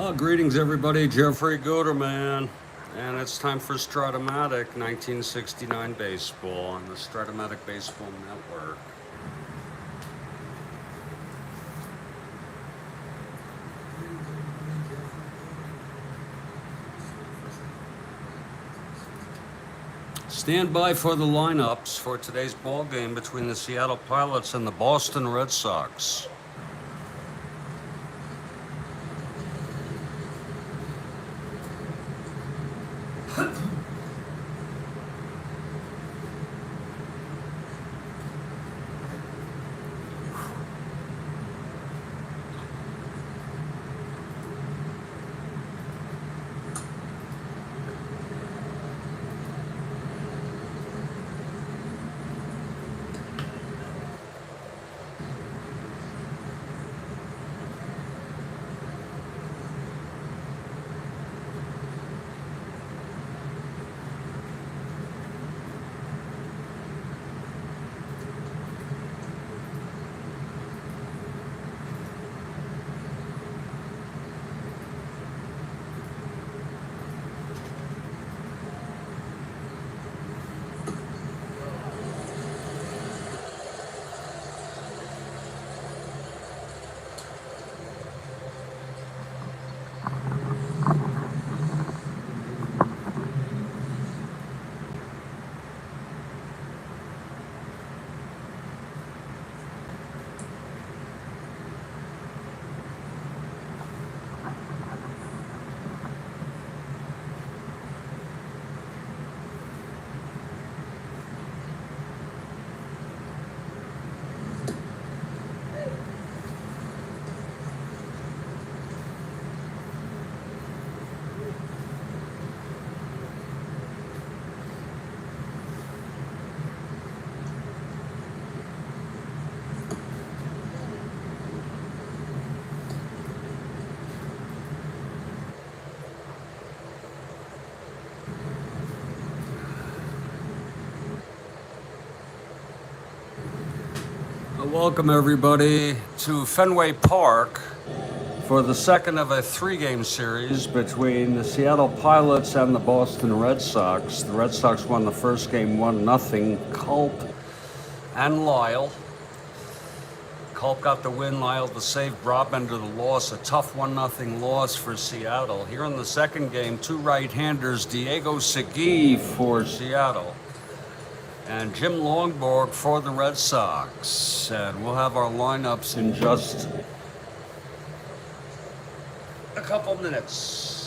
Greetings, everybody. Jeffrey Gooderman. And it's time for Strat-O-Matic 1969 baseball on the Strat-O-Matic Baseball Network. Stand by for the lineups for today's ball game between the Seattle Pilots and the Boston Red Sox. Welcome, everybody, to Fenway Park for the second of a three-game series between the Seattle Pilots and the Boston Red Sox. The Red Sox won the first game 1-0. Culp and Lyle. Culp got the win, Lyle the save, Brobman to the loss. A tough 1-0 loss for Seattle. Here in the second game, two right-handers, Diego Segui for Seattle and Jim Longborg for the Red Sox. And we'll have our lineups in just a couple minutes.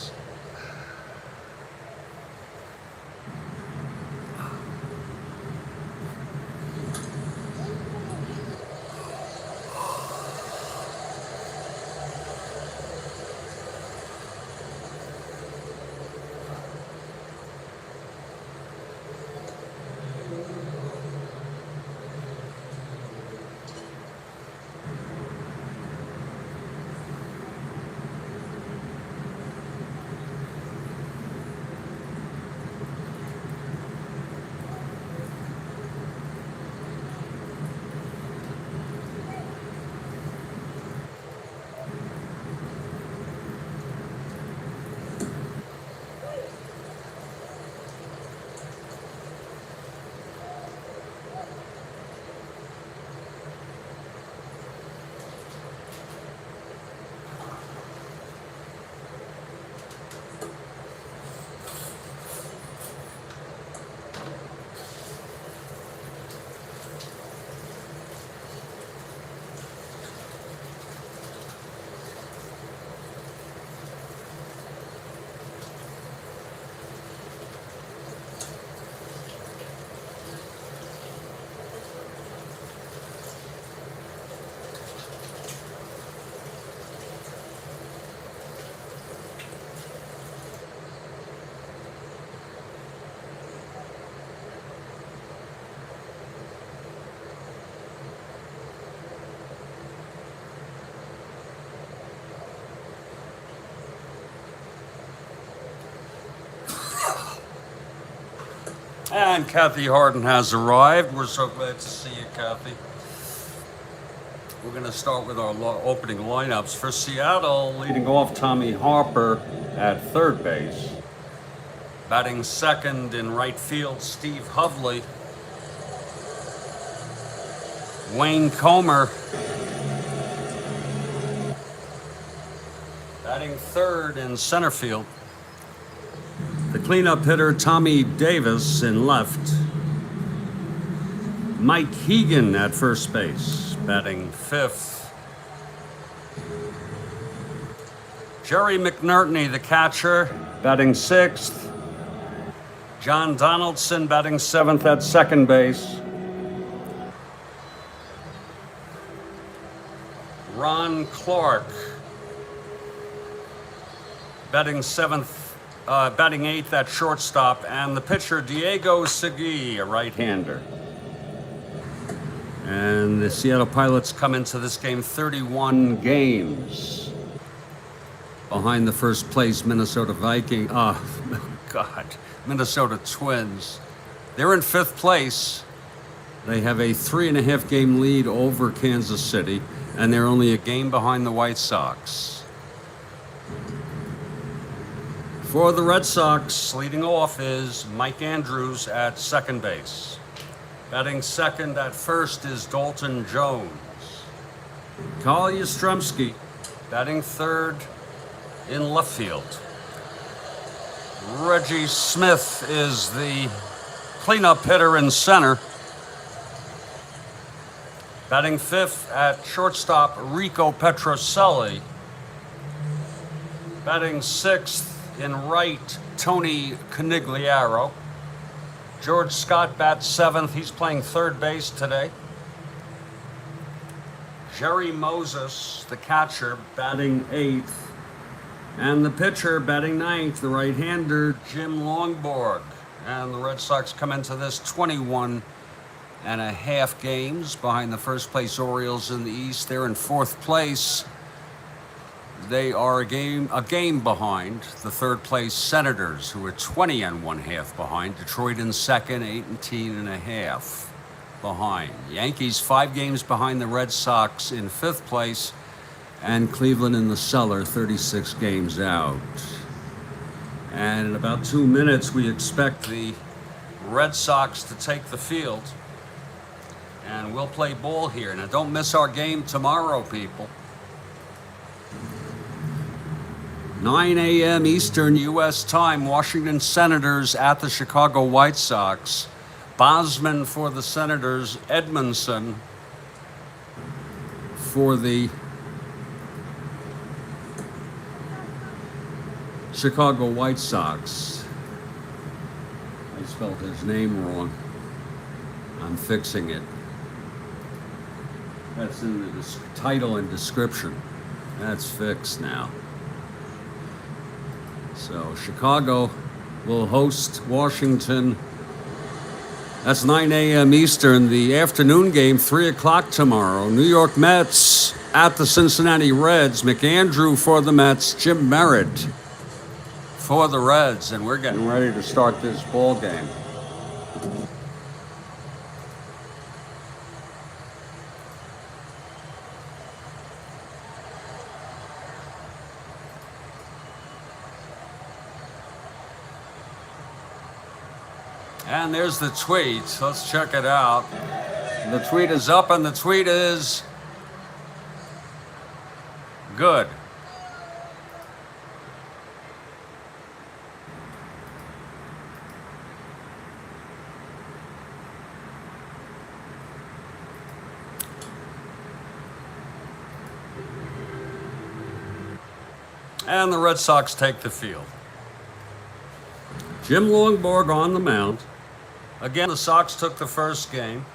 And Kathy Harden has arrived. We're so glad to see you, Kathy. We're going to start with our opening lineups. For Seattle, leading off, Tommy Harper at third base. Batting second in right field, Steve Hovley. Wayne Comer. Batting third in center field. The cleanup hitter, Tommy Davis, in left. Mike Hegan at first base, batting fifth. Jerry McNertney, the catcher, batting sixth. John Donaldson batting seventh at second base. Ron Clark batting eighth at shortstop, and the pitcher Diego Segui, a right-hander. And the Seattle Pilots come into this game 31 games behind the first place Minnesota Minnesota Twins. They're in fifth place. They have a 3.5 game lead over Kansas City, and they're only a game behind the White Sox. For the Red Sox, leading off is Mike Andrews at second base. Batting second at first is Dalton Jones. Carl Yastrzemski batting third in left field. Reggie Smith is the cleanup hitter in center. Batting fifth at shortstop, Rico Petrocelli. Batting sixth in right, Tony Conigliaro. George Scott bats seventh. He's playing third base today. Jerry Moses, the catcher, batting eighth. And the pitcher batting ninth, the right-hander, Jim Longborg. And the Red Sox come into this 21.5 games behind the first place Orioles in the East. They're in fourth place. They are a game behind the third place Senators, who are 20.5 behind. Detroit in second, 18.5 behind. Yankees 5 games behind the Red Sox in fifth place, and Cleveland in the cellar, 36 games out. And in about 2 minutes, we expect the Red Sox to take the field, and we'll play ball here. Now, don't miss our game tomorrow, people. 9 a.m. Eastern U.S. time, Washington Senators at the Chicago White Sox. Bosman for the Senators, Edmondson for the Chicago White Sox. I spelled his name wrong. I'm fixing it. That's in the title and description. That's fixed now. So Chicago will host Washington. That's 9 a.m. Eastern. The afternoon game, 3 o'clock tomorrow. New York Mets at the Cincinnati Reds. McAndrew for the Mets. Jim Merritt for the Reds. And we're getting ready to start this ball game. And there's the tweet. Let's check it out. The tweet is up, and the tweet is good. And the Red Sox take the field. Jim Longborg on the mound. Again, the Sox took the first game,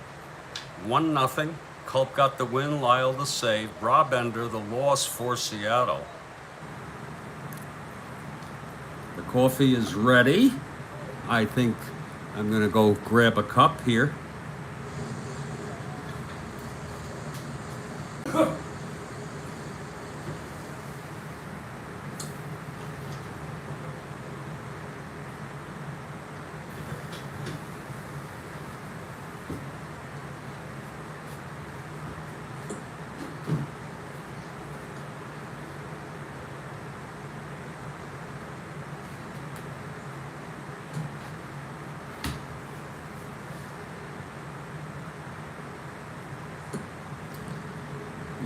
1-0. Culp got the win, Lyle the save, Brabender the loss for Seattle. The coffee is ready. I think I'm going to go grab a cup here.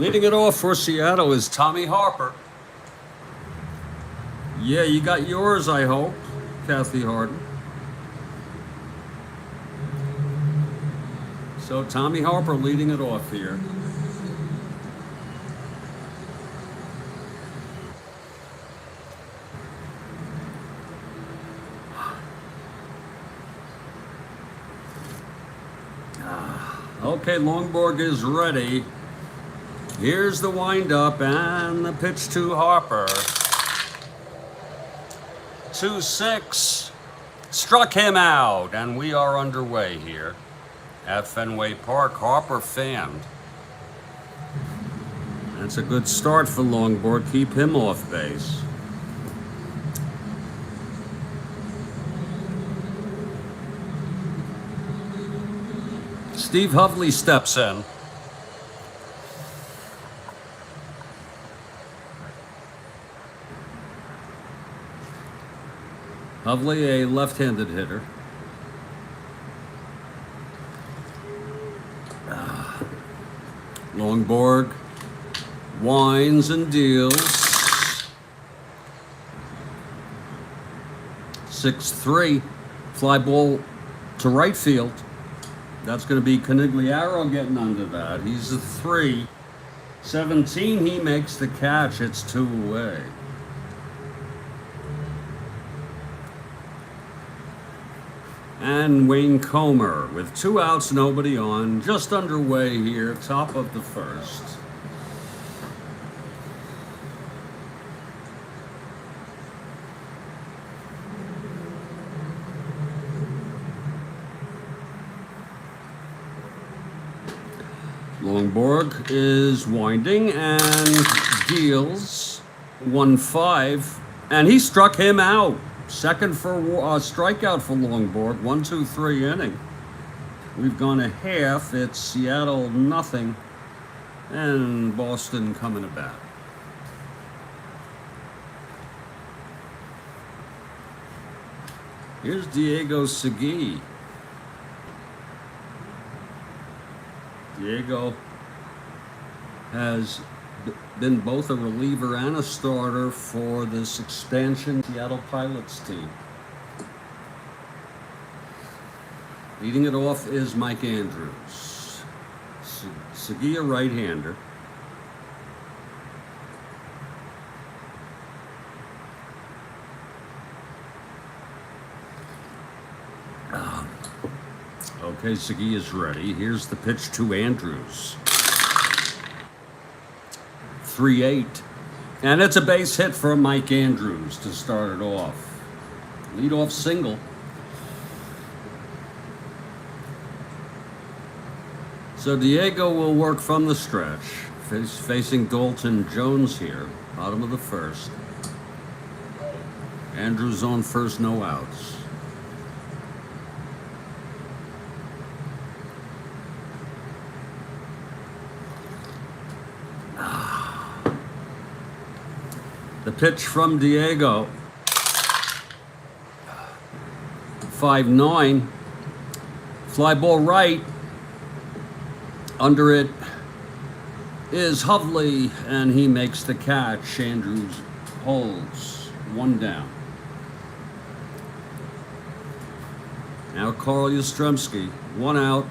Leading it off for Seattle is Tommy Harper. Yeah, you got yours, I hope, Kathy Harden. So Tommy Harper leading it off here. Okay, Longborg is ready. Here's the windup and the pitch to Harper. 2-6. Struck him out, and we are underway here at Fenway Park. Harper fanned. That's a good start for Longborg. Keep him off base. Steve Hovley steps in. Hovley, a left-handed hitter. Longborg winds and deals. 6-3. Fly ball to right field. That's going to be Canigliaro getting under that. He's a 3. 17, he makes the catch. It's 2 away. And Wayne Comer with 2 outs, nobody on, just underway here, top of the first. Longborg is winding and deals 1-5, and he struck him out. Second for strikeout for Longborg. 1-2-3 inning. We've gone a half. It's Seattle nothing, and Boston coming to bat. Here's Diego Segui. Diego has been both a reliever and a starter for this expansion Seattle Pilots team. Leading it off is Mike Andrews. Segui, a right-hander. Okay, Segui is ready. Here's the pitch to Andrews. 3-8. And it's a base hit for Mike Andrews to start it off. Leadoff single. So Diego will work from the stretch, facing Dalton Jones here, bottom of the first. Andrews on first, no outs. The pitch from Diego. 5-9. Fly ball right. Under it is Hovley, and he makes the catch. Andrews holds. 1 down. Now Carl Yastrzemski. 1 out.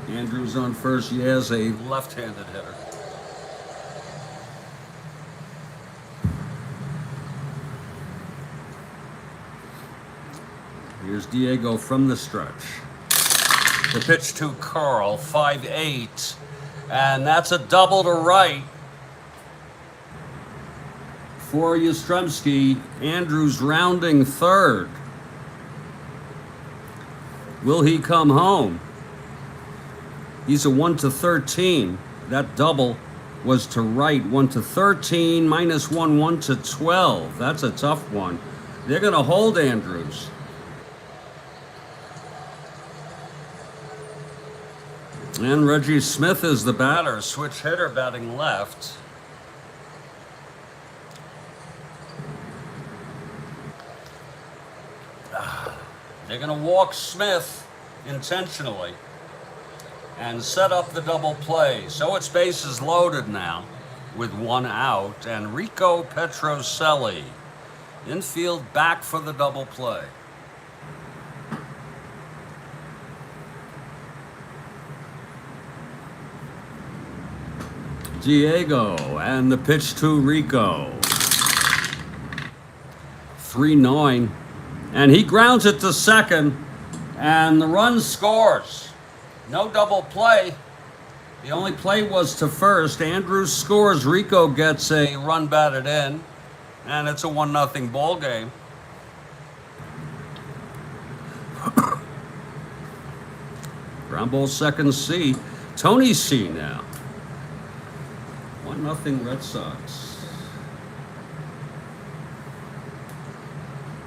Andrews on first. He has a left-handed hitter. Here's Diego from the stretch. The pitch to Carl, 5-8. And that's a double to right for Yastrzemski. Andrews rounding third. Will he come home? He's a 1-13. That double was to right. 1-13, -1, 1-12. That's a tough one. They're going to hold Andrews. And Reggie Smith is the batter, switch hitter, batting left. They're going to walk Smith intentionally. and set up the double play. So its base is loaded now with one out, and Rico Petrocelli infield back for the double play. Diego and the pitch to Rico. 3-9, and he grounds it to second, and the run scores. No double play. The only play was to first. Andrews scores. Rico gets a run batted in, and it's a 1-0 ball game. Ground ball second C. Tony C now. 1-0 Red Sox.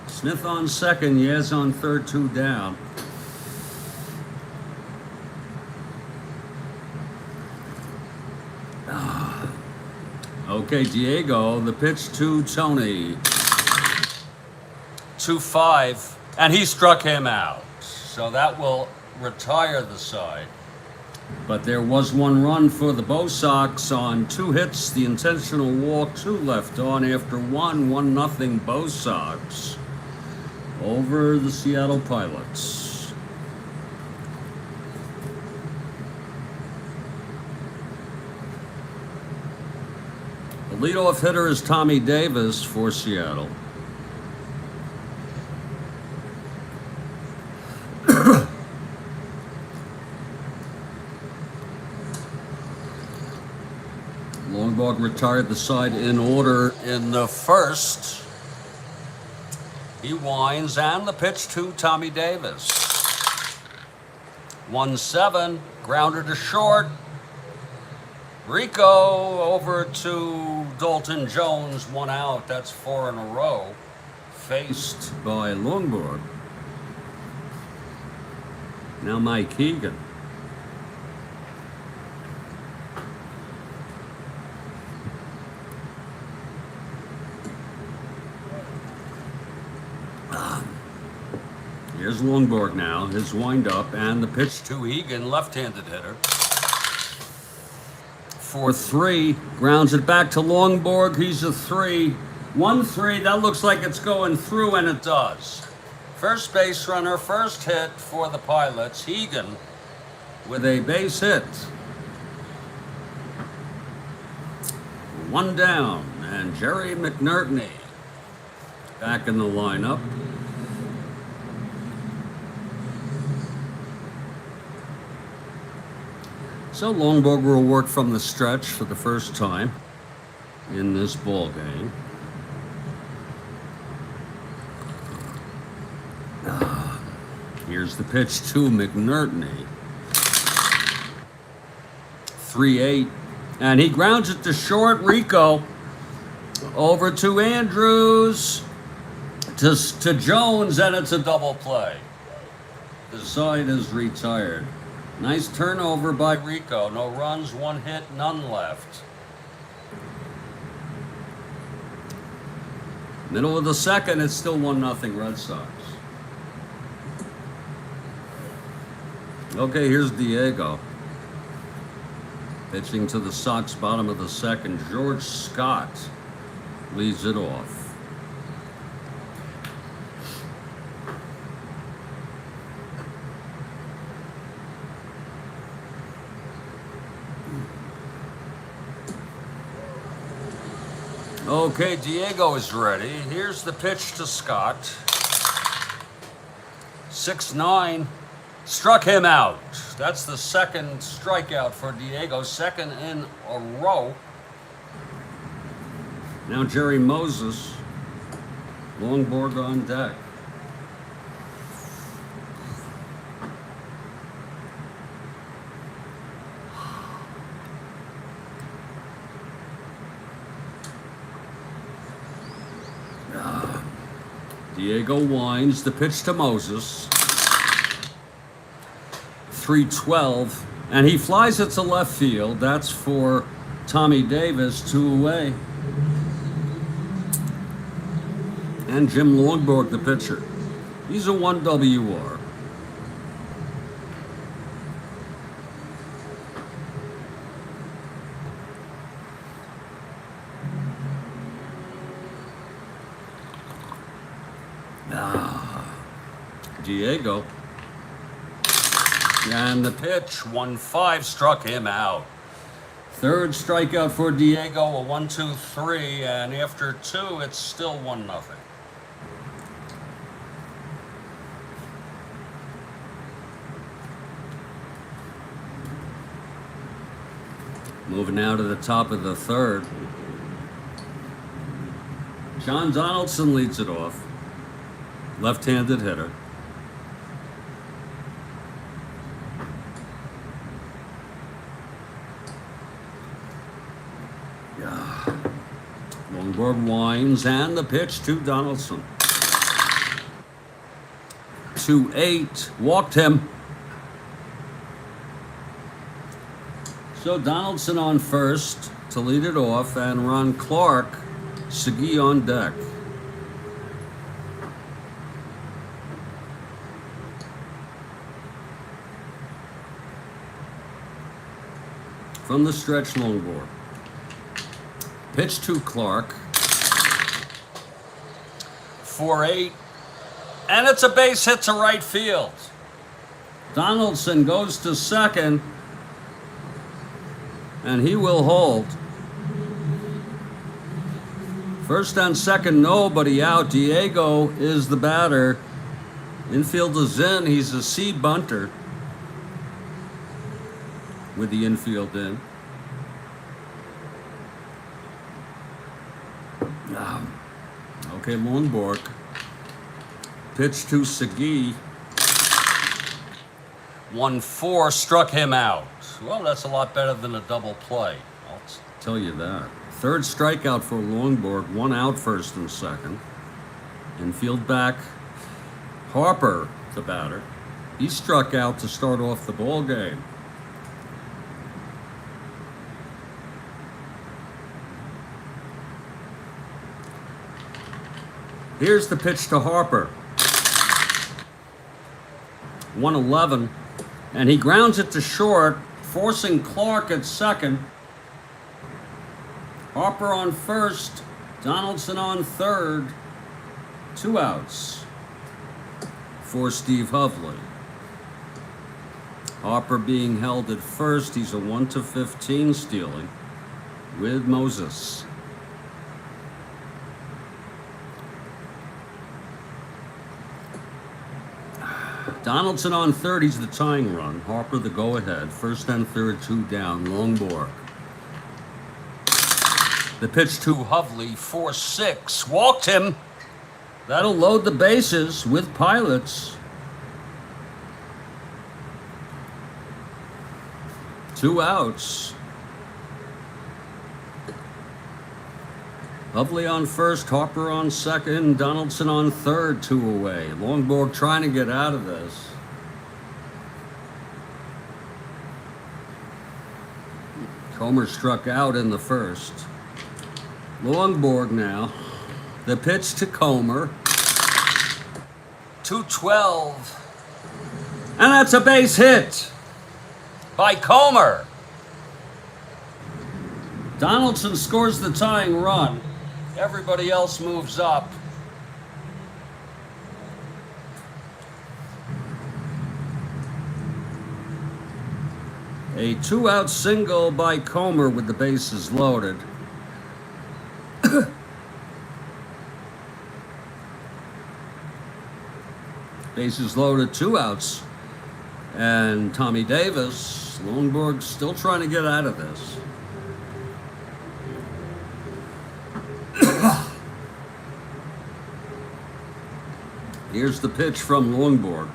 Smith on second, Yez on third, 2 down. Okay, Diego, the pitch to Tony. 2-5, and he struck him out. So that will retire the side. But there was one run for the Bo Sox on 2 hits, the intentional walk, 2 left on after 1-0 Bo Sox over the Seattle Pilots. The leadoff hitter is Tommy Davis for Seattle. Longborg retired the side in order in the first. He winds, and the pitch to Tommy Davis. 1-7, grounder to short. Rico over to Dalton Jones, 1 out. That's 4 in a row. Faced by Longborg. Now Mike Keegan. Here's Longborg now, his windup, and the pitch to Egan, left-handed hitter. 4-3, grounds it back to Longborg. He's a 3. 1-3, that looks like it's going through, and it does. First base runner, first hit for the Pilots. Egan with a base hit. 1 down, and Jerry McNerney back in the lineup. So Longborg will work from the stretch for the first time in this ball game. Here's the pitch to McNerney. 3-8, and he grounds it to short. Rico over to Andrews, to Jones, and it's a double play. The side is retired. Nice turnover by Rico. No runs, 1 hit, none left. Middle of the second, it's still 1-0 Red Sox. Okay, here's Diego. Pitching to the Sox, bottom of the second. George Scott leads it off. Okay, Diego is ready. Here's the pitch to Scott. 6-9. Struck him out. That's the second strikeout for Diego, second in a row. Now Jerry Moses. Longborg on deck. Diego winds, the pitch to Moses. 3-12, and he flies it to left field. That's for Tommy Davis, 2 away. And Jim Longborg, the pitcher. He's a 1 WR. Diego. And the pitch, 1-5, struck him out. Third strikeout for Diego, a 1-2-3, and after 2, it's still 1-0. Moving now to the top of the third. John Donaldson leads it off. Left-handed hitter. Longborg winds, and the pitch to Donaldson. 2-8, walked him. So Donaldson on first to lead it off, and Ron Clark, Segui on deck. From the stretch, Longborg. Pitch to Clark. 4-8. And it's a base hit to right field. Donaldson goes to second. And he will hold. First and second, nobody out. Diego is the batter. Infield is in. He's a C bunter. With the infield in. Okay, Longborg. Pitch to Segui. 1-4, struck him out. Well, that's a lot better than a double play. I'll tell you that. Third strikeout for Longborg. 1 out, first and second. Infield back. Harper, the batter. He struck out to start off the ball game. Here's the pitch to Harper. 1-11, and he grounds it to short, forcing Clark at second. Harper on first, Donaldson on third. 2 outs for Steve Hovley. Harper being held at first. He's a 1-15 stealing with Moses. Donaldson on third, he's the tying run. Harper the go-ahead. First and third, 2 down. Longborg. The pitch to Hovley, 4-6. Walked him. That'll load the bases with Pilots. 2 outs. Hovley on first, Harper on second, Donaldson on third, 2 away. Longborg trying to get out of this. Comer struck out in the first. Longborg now. The pitch to Comer. 2-12. And that's a base hit by Comer. Donaldson scores the tying run. Everybody else moves up. A 2-out single by Comer with the bases loaded. Bases loaded, 2 outs. And Tommy Davis, Longborg still trying to get out of this. Here's the pitch from Longborg.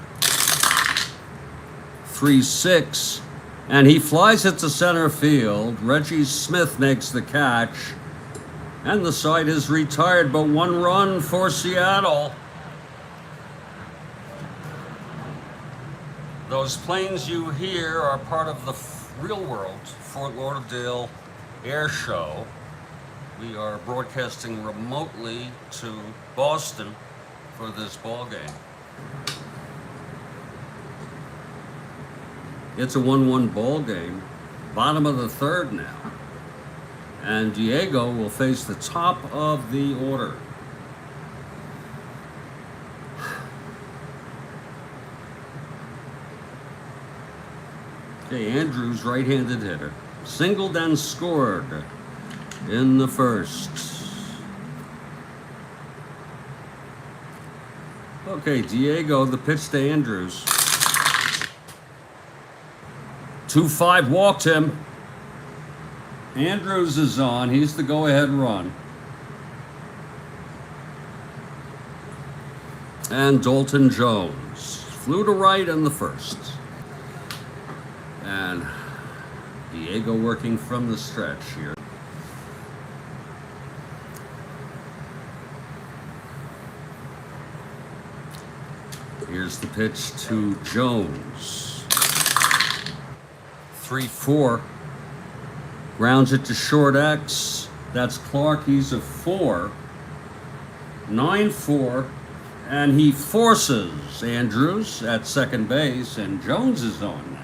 3-6, and he flies it to center field. Reggie Smith makes the catch, and the side is retired, but 1 run for Seattle. Those planes you hear are part of the real world Fort Lauderdale Air Show. We are broadcasting remotely to Boston for this ball game. It's a 1-1 ball game. Bottom of the third now. And Diego will face the top of the order. Okay, Andrews, right-handed hitter. Singled and scored in the first. Okay, Diego, the pitch to Andrews. 2-5 walked him. Andrews is on. He's the go-ahead run. And Dalton Jones flew to right in the first. And Diego working from the stretch here. Here's the pitch to Jones. 3-4. Grounds it to short X. That's Clark. He's a 4. 9-4. And he forces Andrews at second base, and Jones is on now.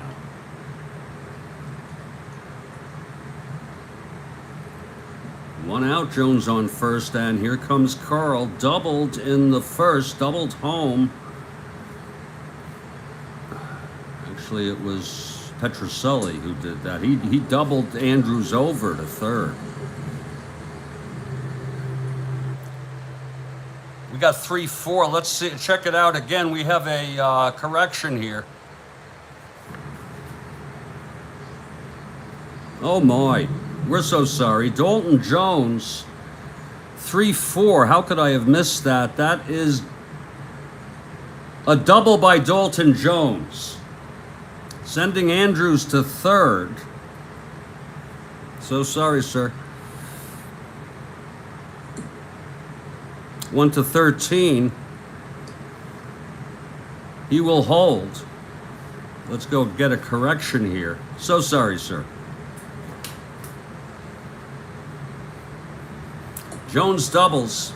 One out, Jones on first, and here comes Carl. Doubled in the first, doubled home. Actually, it was Petroselli who did that. He doubled Andrews over to third. We got 3-4. Let's see, check it out again. We have a correction here. Oh my, we're so sorry. Dalton Jones, 3-4. How could I have missed that? That is a double by Dalton Jones, sending Andrews to third. So sorry, sir. 1-13. He will hold. Let's go get a correction here. So sorry, sir. Jones doubles.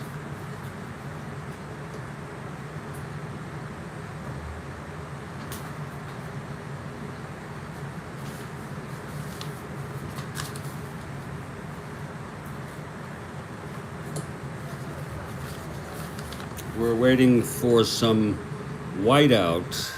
We're waiting for some whiteout.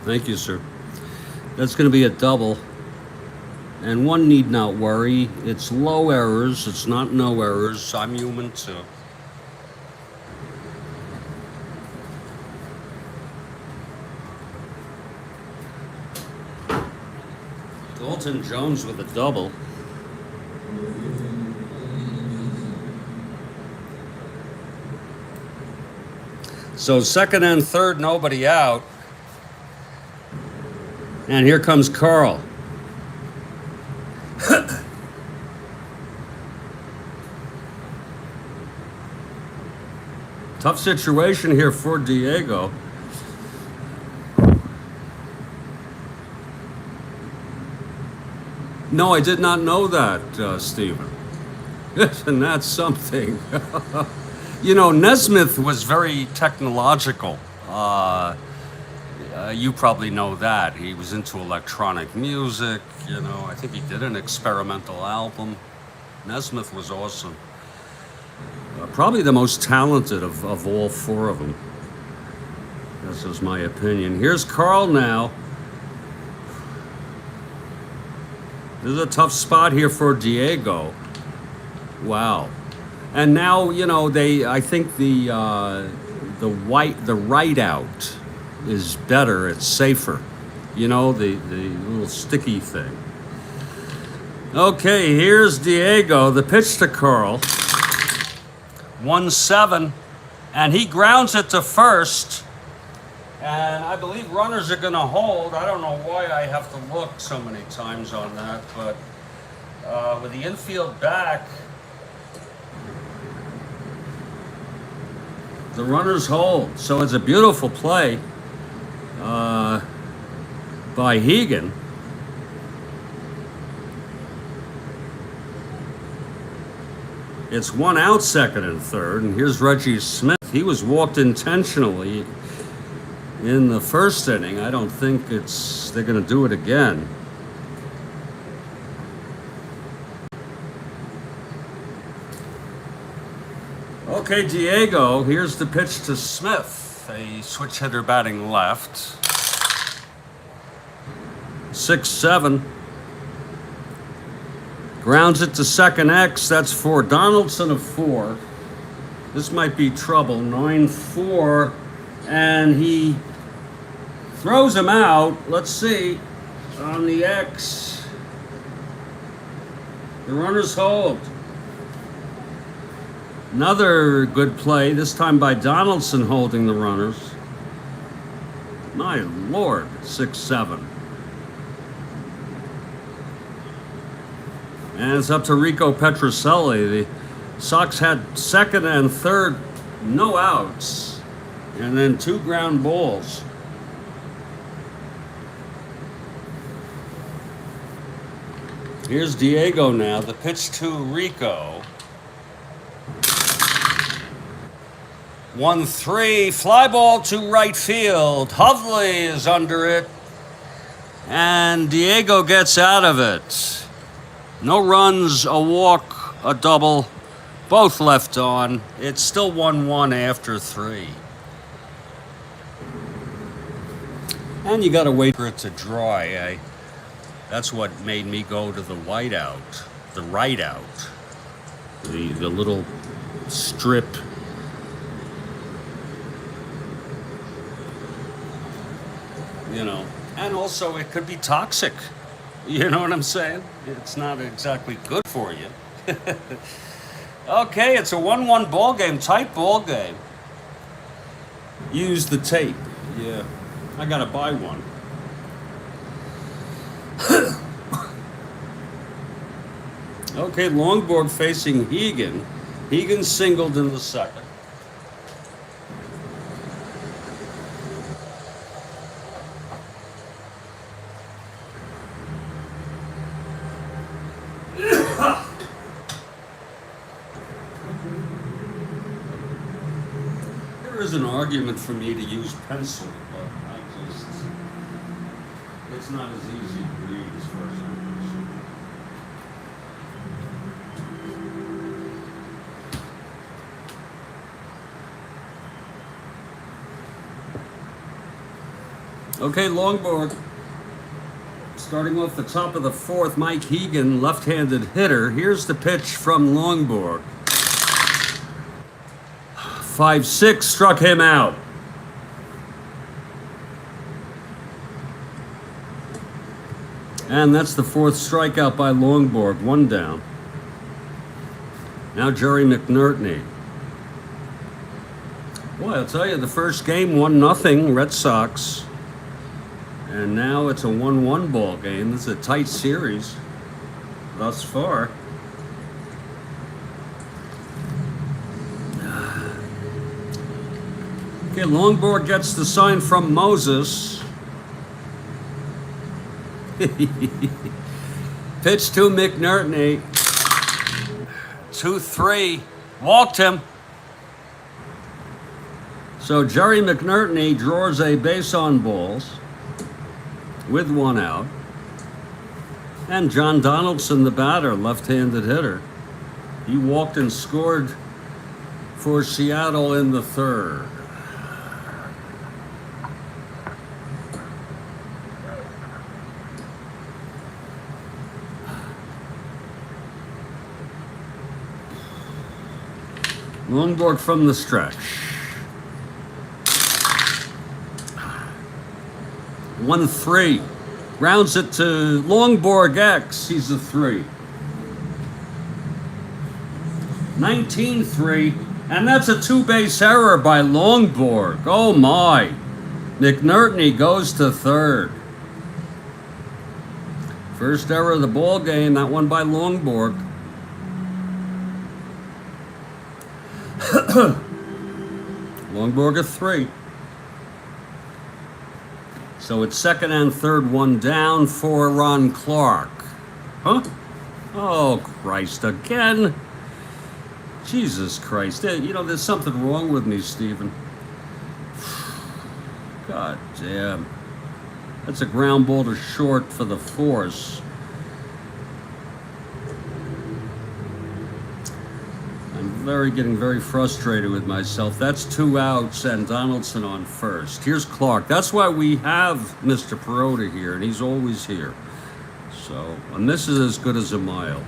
Thank you, sir. That's going to be a double. And one need not worry. It's low errors. It's not no errors. I'm human too. Dalton Jones with a double. So second and third, nobody out. And here comes Carl. Tough situation here for Diego. No, I did not know that, Stephen. And that's something. You know, Nesmith was very technological. You probably know that. He was into electronic music. You know, I think he did an experimental album. Nesmith was awesome. Probably the most talented of all four of them. This is my opinion. Here's Carl now. This is a tough spot here for Diego. Wow. And now, you know, I think the right out is better. It's safer. You know, the little sticky thing. Okay, here's Diego. The pitch to Carl. 1-7, and he grounds it to first, and I believe runners are going to hold. I don't know why I have to look so many times on that, but with the infield back, the runners hold. So it's a beautiful play by Hegan. It's one out, second and third, and here's Reggie Smith. He was walked intentionally in the first inning. I don't think they're going to do it again. Okay, Diego, here's the pitch to Smith. A switch hitter batting left. 6-7. Grounds it to second X. That's for Donaldson of 4. This might be trouble. 9-4. And he throws him out. Let's see. On the X. The runners hold. Another good play, this time by Donaldson holding the runners. My Lord, 6-7. And it's up to Rico Petrocelli. The Sox had second and third, no outs, and then 2 ground balls. Here's Diego now, the pitch to Rico. 1-3, fly ball to right field. Hovley is under it, and Diego gets out of it. No runs, a walk, a double, both left on. It's still 1-1 after 3. And you gotta wait for it to dry. That's what made me go to the white out, the right out, the little strip. You know, and also it could be toxic. You know what I'm saying? It's not exactly good for you. Okay, it's a 1-1 ball game, tight ball game. Use the tape. Yeah, I gotta buy one. Okay, Longborg facing Hegan. Hegan singled in the second. There is an argument for me to use pencil, but it's not as easy to read as far as I'm concerned. Okay, Longborg. Starting off the top of the 4th, Mike Hegan, left-handed hitter. Here's the pitch from Longborg. 5-6, struck him out. And that's the 4th strikeout by Longborg, 1 down. Now Jerry McNertney. Boy, I'll tell you, the first game 1-0, Red Sox. And now it's a 1-1 ball game. This is a tight series thus far. Okay, Longborg gets the sign from Moses. Pitch to McNertney. 2-3. Walked him. So Jerry McNertney draws a base on balls with 1 out. And John Donaldson, the batter, left-handed hitter. He walked and scored for Seattle in the 3rd. Longborg from the stretch. 1-3. Rounds it to Longborg X. He's a 3. 19-3. And that's a 2-base error by Longborg. Oh my. McNertney goes to 3rd. First error of the ball game. That one by Longborg. Longborg a 3. So it's 2nd and 3rd, 1 down for Ron Clark. Huh? Oh, Christ, again? Jesus Christ. You know, there's something wrong with me, Stephen. God damn. That's a ground ball to short for the force. I'm getting very frustrated with myself. That's 2 outs and Donaldson on first. Here's Clark. That's why we have Mr. Perota here, and he's always here. So, and this is as good as a mile.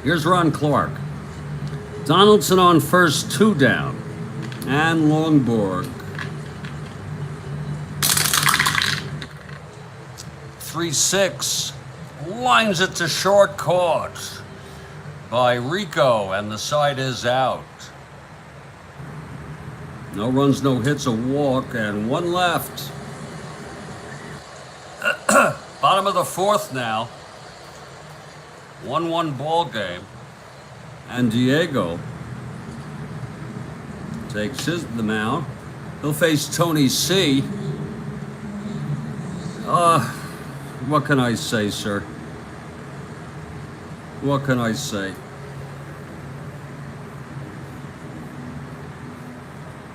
Here's Ron Clark. Donaldson on first, 2 down. And Longborg. 3-6. Lines it to short, caught by Rico, and the side is out. No runs, no hits, a walk, and 1 left. Bottom of the 4th now. 1-1 ball game, and Diego takes the mound. He'll face Tony C. What can I say, sir? What can I say?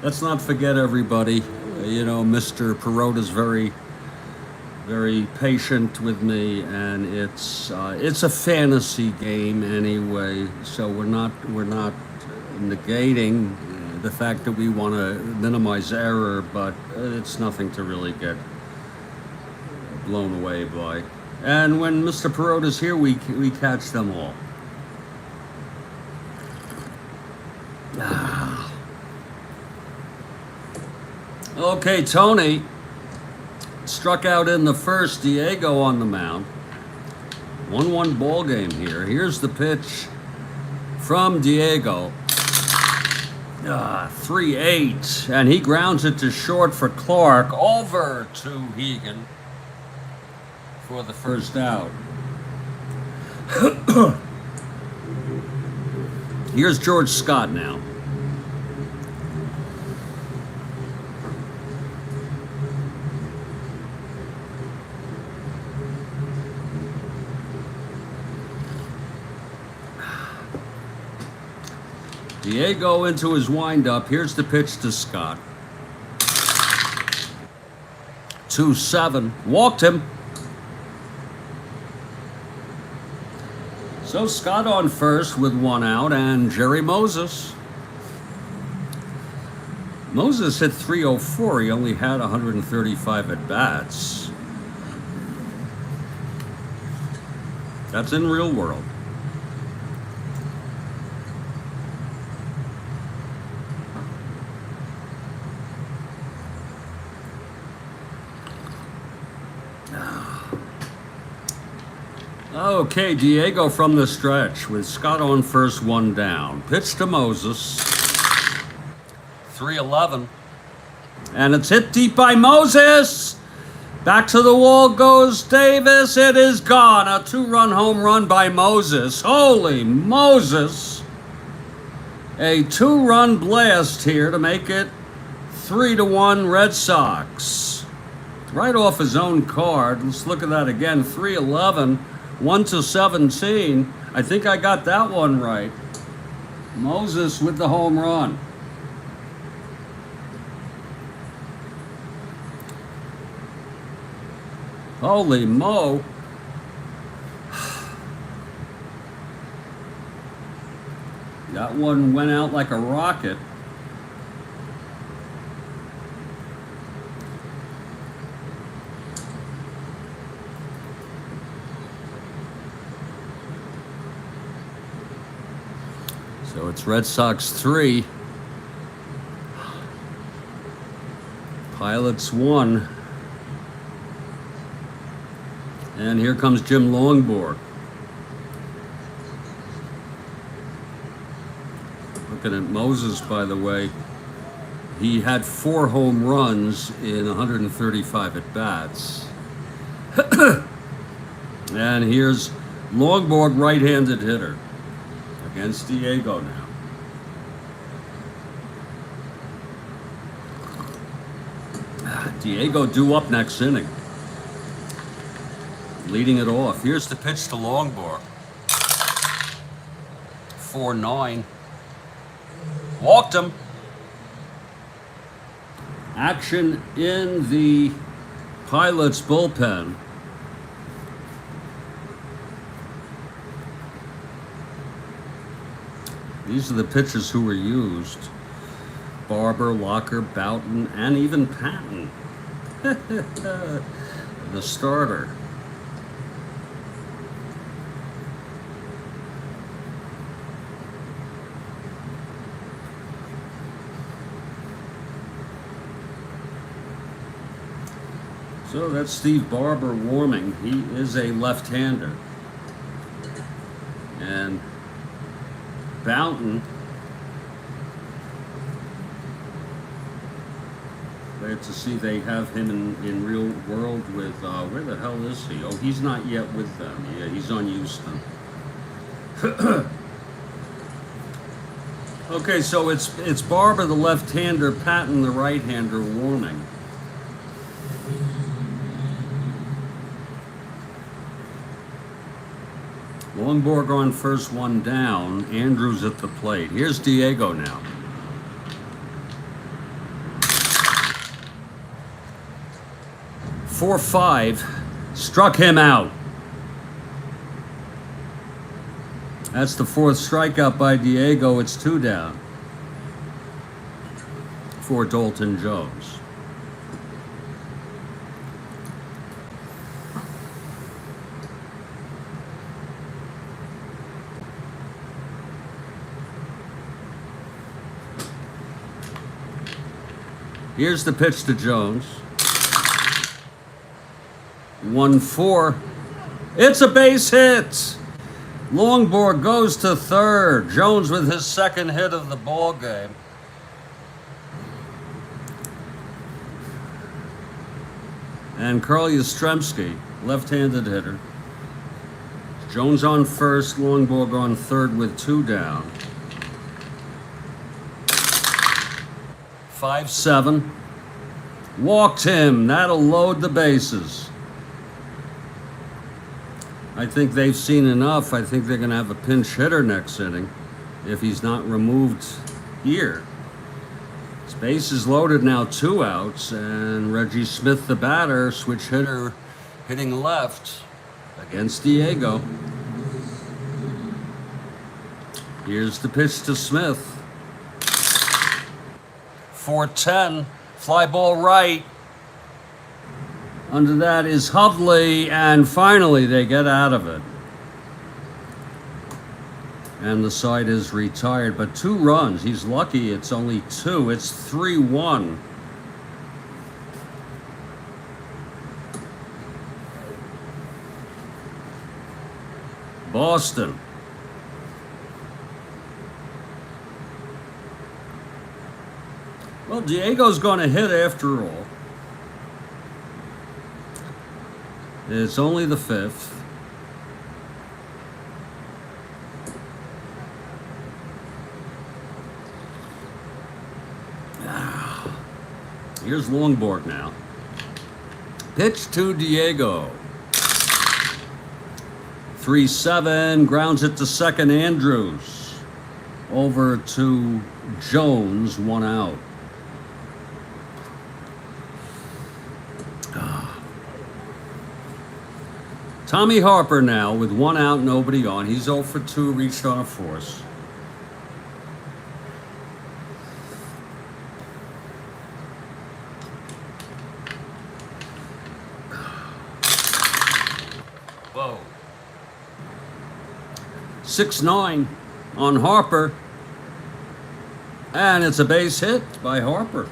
Let's not forget, everybody. You know, Mr. Perota's very patient with me, and it's a fantasy game anyway. So we're not negating the fact that we want to minimize error, but it's nothing to really get blown away by. And when Mr. Perota's here, we catch them all. Okay, Tony struck out in the first. Diego on the mound. 1-1 ball game here. Here's the pitch from Diego. 3-8, and he grounds it to short for Clark. Over to Hegan for the first out. Here's George Scott now. Diego into his windup. Here's the pitch to Scott. 2-7. Walked him. So Scott on first with 1 out, and Jerry Moses. Moses hit .304. He only had 135 at-bats. That's in real world. Okay, Diego from the stretch with Scott on first, 1 down. Pitch to Moses. 3-11. And it's hit deep by Moses. Back to the wall goes Davis. It is gone. A 2-run home run by Moses. Holy Moses. A 2-run blast here to make it 3-1 Red Sox. Right off his own card. Let's look at that again. 3-11. 1-17. I think I got that one right. Moses with the home run. Holy mo. That one went out like a rocket. So it's Red Sox 3, Pilots 1, and here comes Jim Longborg. Looking at Moses, by the way, he had 4 home runs in 135 at-bats. And here's Longborg, right-handed hitter. Against Diego now. Diego due up next inning. Leading it off. Here's the pitch to Longborg. 4-9. Walked him. Action in the Pilots bullpen. These are the pitchers who were used. Barber, Locker, Boughton, and even Patton. The starter. So that's Steve Barber warming. He is a left-hander. And Boughton, glad to see they have him in real world with, where the hell is he? Oh, he's not yet with them. Yeah, he's on Houston. Okay, so it's Barber the left-hander, Patton the right-hander warming. Longborg on first, one down. Andrews at the plate. Here's Diego now. Four, 5. Struck him out. That's the 4th strikeout by Diego. It's 2 down for Dalton Jones. Here's the pitch to Jones. 1-4. It's a base hit. Longborg goes to third. Jones with his second hit of the ball game. And Carl Yastrzemski, left-handed hitter. Jones on first, Longborg on third with 2 down. 5-7. Walked him. That'll load the bases. I think they've seen enough. I think they're going to have a pinch hitter next inning if he's not removed here. His base is loaded now, 2 outs, and Reggie Smith, the batter, switch hitter, hitting left against Diego. Here's the pitch to Smith. 4-10, fly ball right. Under that is Hovley, and finally they get out of it. And the side is retired, but 2 runs. He's lucky it's only 2. It's 3-1. Boston. Well, Diego's going to hit after all. It's only the 5th. Here's Longborg now. Pitch to Diego. 3-7, grounds it to second. Andrews. Over to Jones, 1 out. Tommy Harper now with 1 out, nobody on. He's 0 for 2, reached on a force. Whoa. 6-9 on Harper. And it's a base hit by Harper.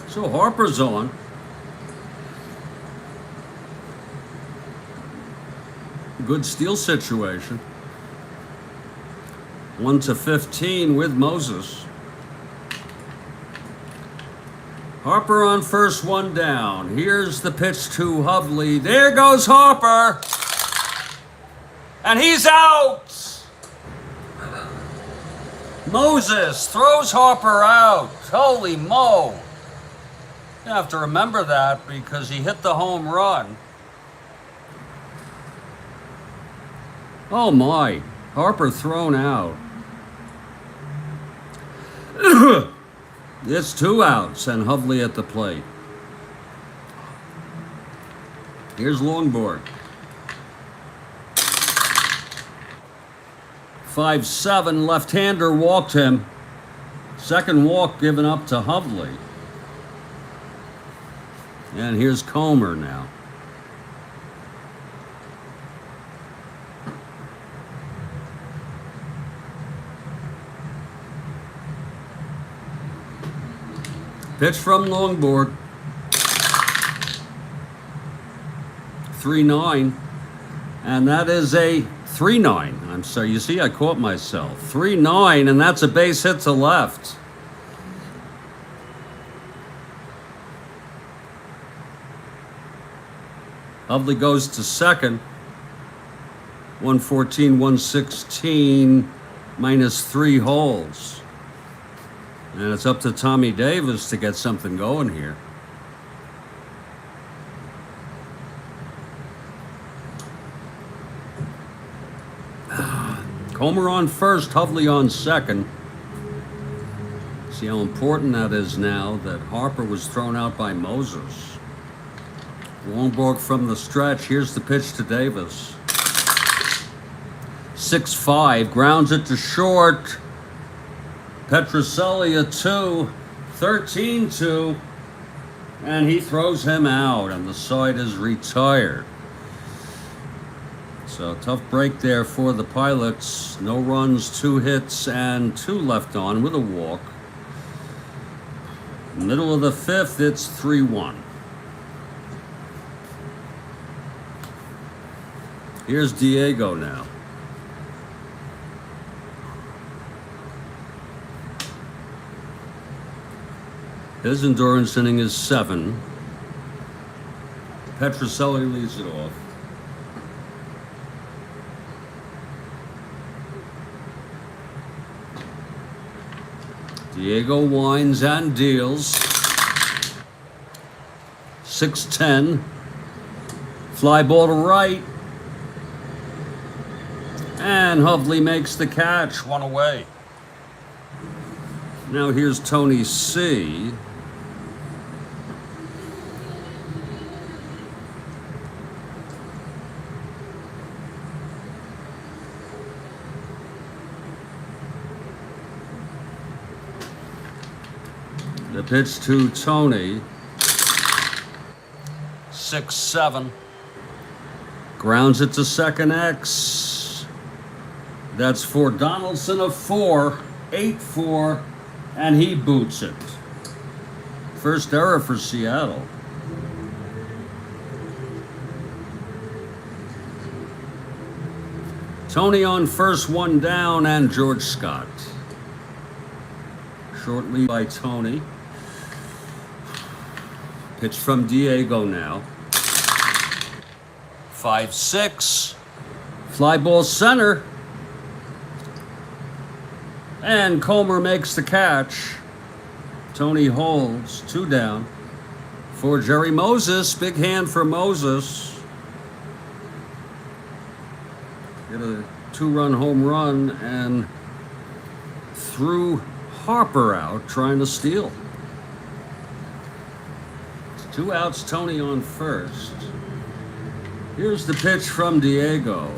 So Harper's on. Good steal situation. 1-15 with Moses. Harper on first, 1 down. Here's the pitch to Hovley. There goes Harper. And he's out. Moses throws Harper out. Holy mo. You have to remember that because he hit the home run. Oh my, Harper thrown out. It's 2 outs and Hovley at the plate. Here's Longborg. 5-7, left-hander walked him. Second walk given up to Hovley. And here's Comer now. Pitch from Longborg. 3-9. And that is a 3-9. I'm sorry, you see, I caught myself. 3-9, and that's a base hit to left. Hovley goes to second. 114, 116, minus 3 holes. And it's up to Tommy Davis to get something going here. Comer on first, Hovley on second. See how important that is now that Harper was thrown out by Moses. Longborg from the stretch. Here's the pitch to Davis. 6-5, grounds it to short. Petroselli a 2, 13-2, and he throws him out, and the side is retired. So tough break there for the Pilots. No runs, 2 hits, and 2 left on with a walk. Middle of the 5th, it's 3-1. Here's Diego now. His endurance inning is 7. Petroselli leads it off. Diego winds and deals. 6-10. Fly ball to right. And Hovley makes the catch. 1 away. Now here's Tony C. The pitch to Tony. 6-7. Grounds it to second X. That's for Donaldson of 4. 8-4. And he boots it. First error for Seattle. Tony on first, 1 down, and George Scott. Short lead by Tony. Pitch from Diego now. 5-6. Fly ball center. And Comer makes the catch. Tony holds, 2 down. For Jerry Moses, big hand for Moses. Get a 2-run home run and threw Harper out trying to steal. 2 outs, Tony on first. Here's the pitch from Diego.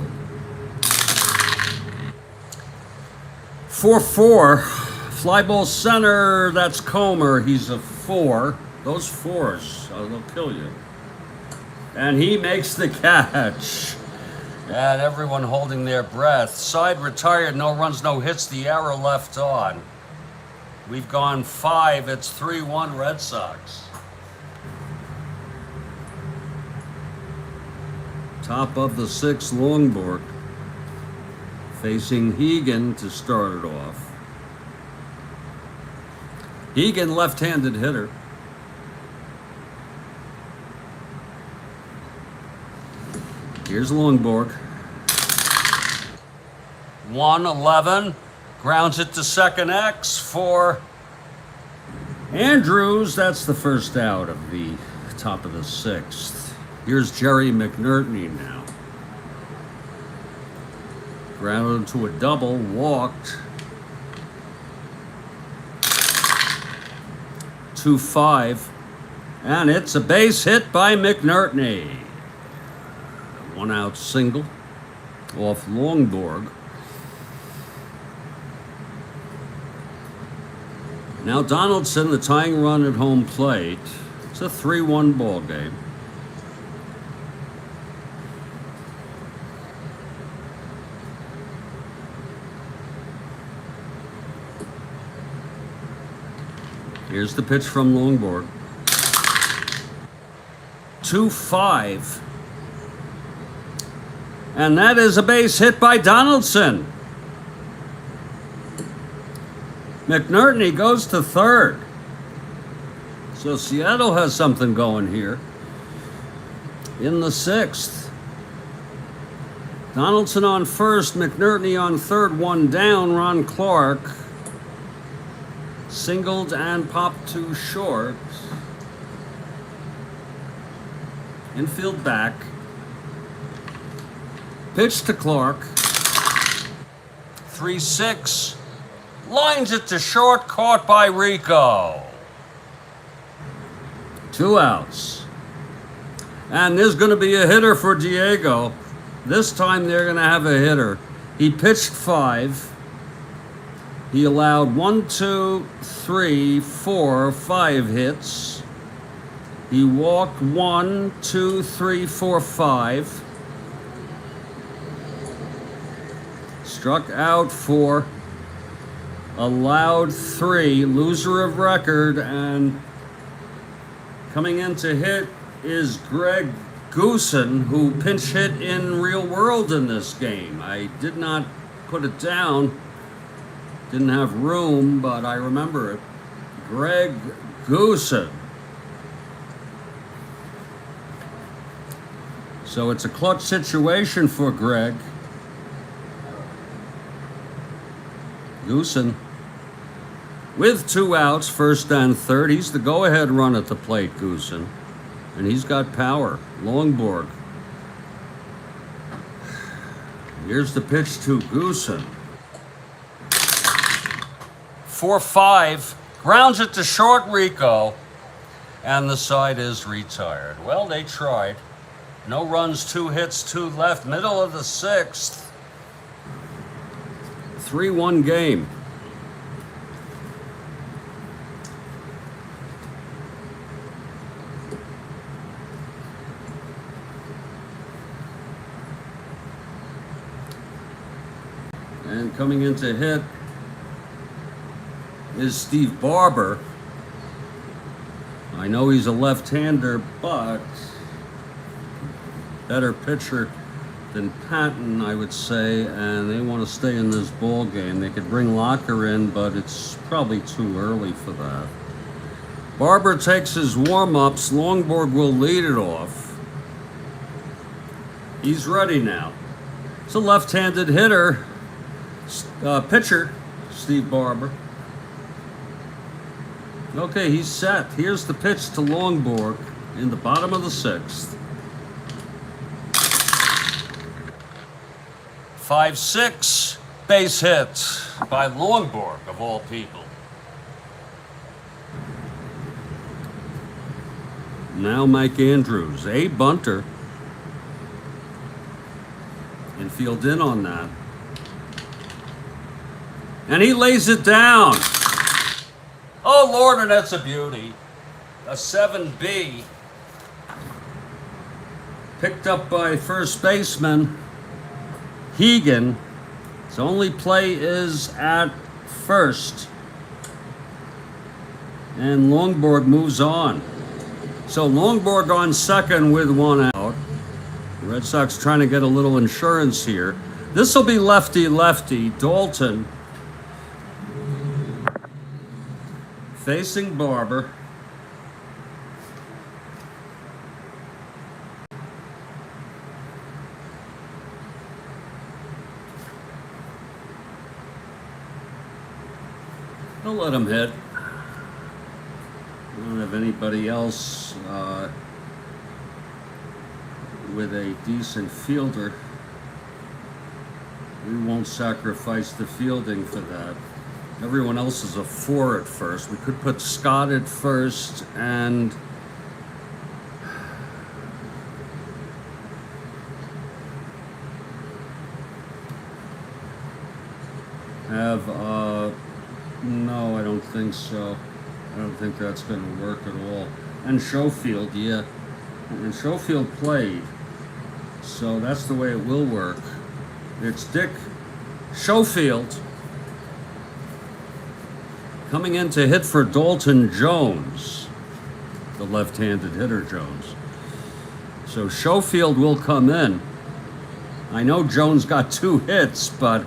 4-4. Fly ball center, that's Comer. He's a 4. Those 4s, they'll kill you. And he makes the catch. And everyone holding their breath. Side retired, no runs, no hits. The arrow left on. We've gone 5. It's 3-1 Red Sox. Top of the 6th, Longborg. Facing Hegan to start it off. Hegan, left-handed hitter. Here's Longborg. 1-11. Grounds it to second X for Andrews, that's the first out of the top of the sixth. Here's Jerry McNerney now. Grounded to a double, walked. 2-5, and it's a base hit by McNerney. 1 out single off Longborg. Now Donaldson, the tying run at home plate. It's a 3-1 ball game. Here's the pitch from Longborg. 2-5. And that is a base hit by Donaldson. McNerney goes to third. So Seattle has something going here. In the sixth. Donaldson on first, McNerney on third, 1 down. Ron Clark singled and popped to short. Infield back. Pitch to Clark. 3-6. Lines it to short, caught by Rico. 2 outs. And there's going to be a hitter for Diego. This time they're going to have a hitter. He pitched 5. He allowed 1, 2, 3, 4, 5 hits. He walked 1, 2, 3, 4, 5. Struck out 4. Allowed 3. Loser of record. And coming in to hit is Greg Goosen, who pinch hit in Real World in this game. I did not put it down. Didn't have room, but I remember it. Greg Goosen. So it's a clutch situation for Greg. Goosen with 2 outs, first and third. He's the go-ahead run at the plate, Goosen. And he's got power. Longborg. Here's the pitch to Goosen. 4-5. Grounds it to short, Rico. And the side is retired. Well, they tried. No runs, 2 hits, 2 left. Middle of the sixth. 3-1 game. And coming in to hit is Steve Barber. I know he's a left-hander, but better pitcher than Patton, I would say, and they want to stay in this ball game. They could bring Locker in, but it's probably too early for that. Barber takes his warm-ups. Longborg will lead it off. He's ready now. It's a left-handed hitter, pitcher, Steve Barber. Okay, he's set. Here's the pitch to Longborg in the bottom of the sixth. 5-6, base hit by Longborg, of all people. Now Mike Andrews, a bunter. Infield in on that. And he lays it down. Oh, Lord, and that's a beauty. A 7B. Picked up by first baseman Hegan. His only play is at first. And Longborg moves on. So Longborg on second with 1 out. The Red Sox trying to get a little insurance here. This will be lefty-lefty. Dalton facing Barber. Don't let him hit. don't have anybody else with a decent fielder. We won't sacrifice the fielding for that. Everyone else is a 4 at first. We could put Scott at first and have, no, I don't think so. I don't think that's going to work at all. And Schofield, yeah. And Schofield played. So that's the way it will work. It's Dick Schofield coming in to hit for Dalton Jones, the left-handed hitter Jones. So Schofield will come in. I know Jones got 2 hits, but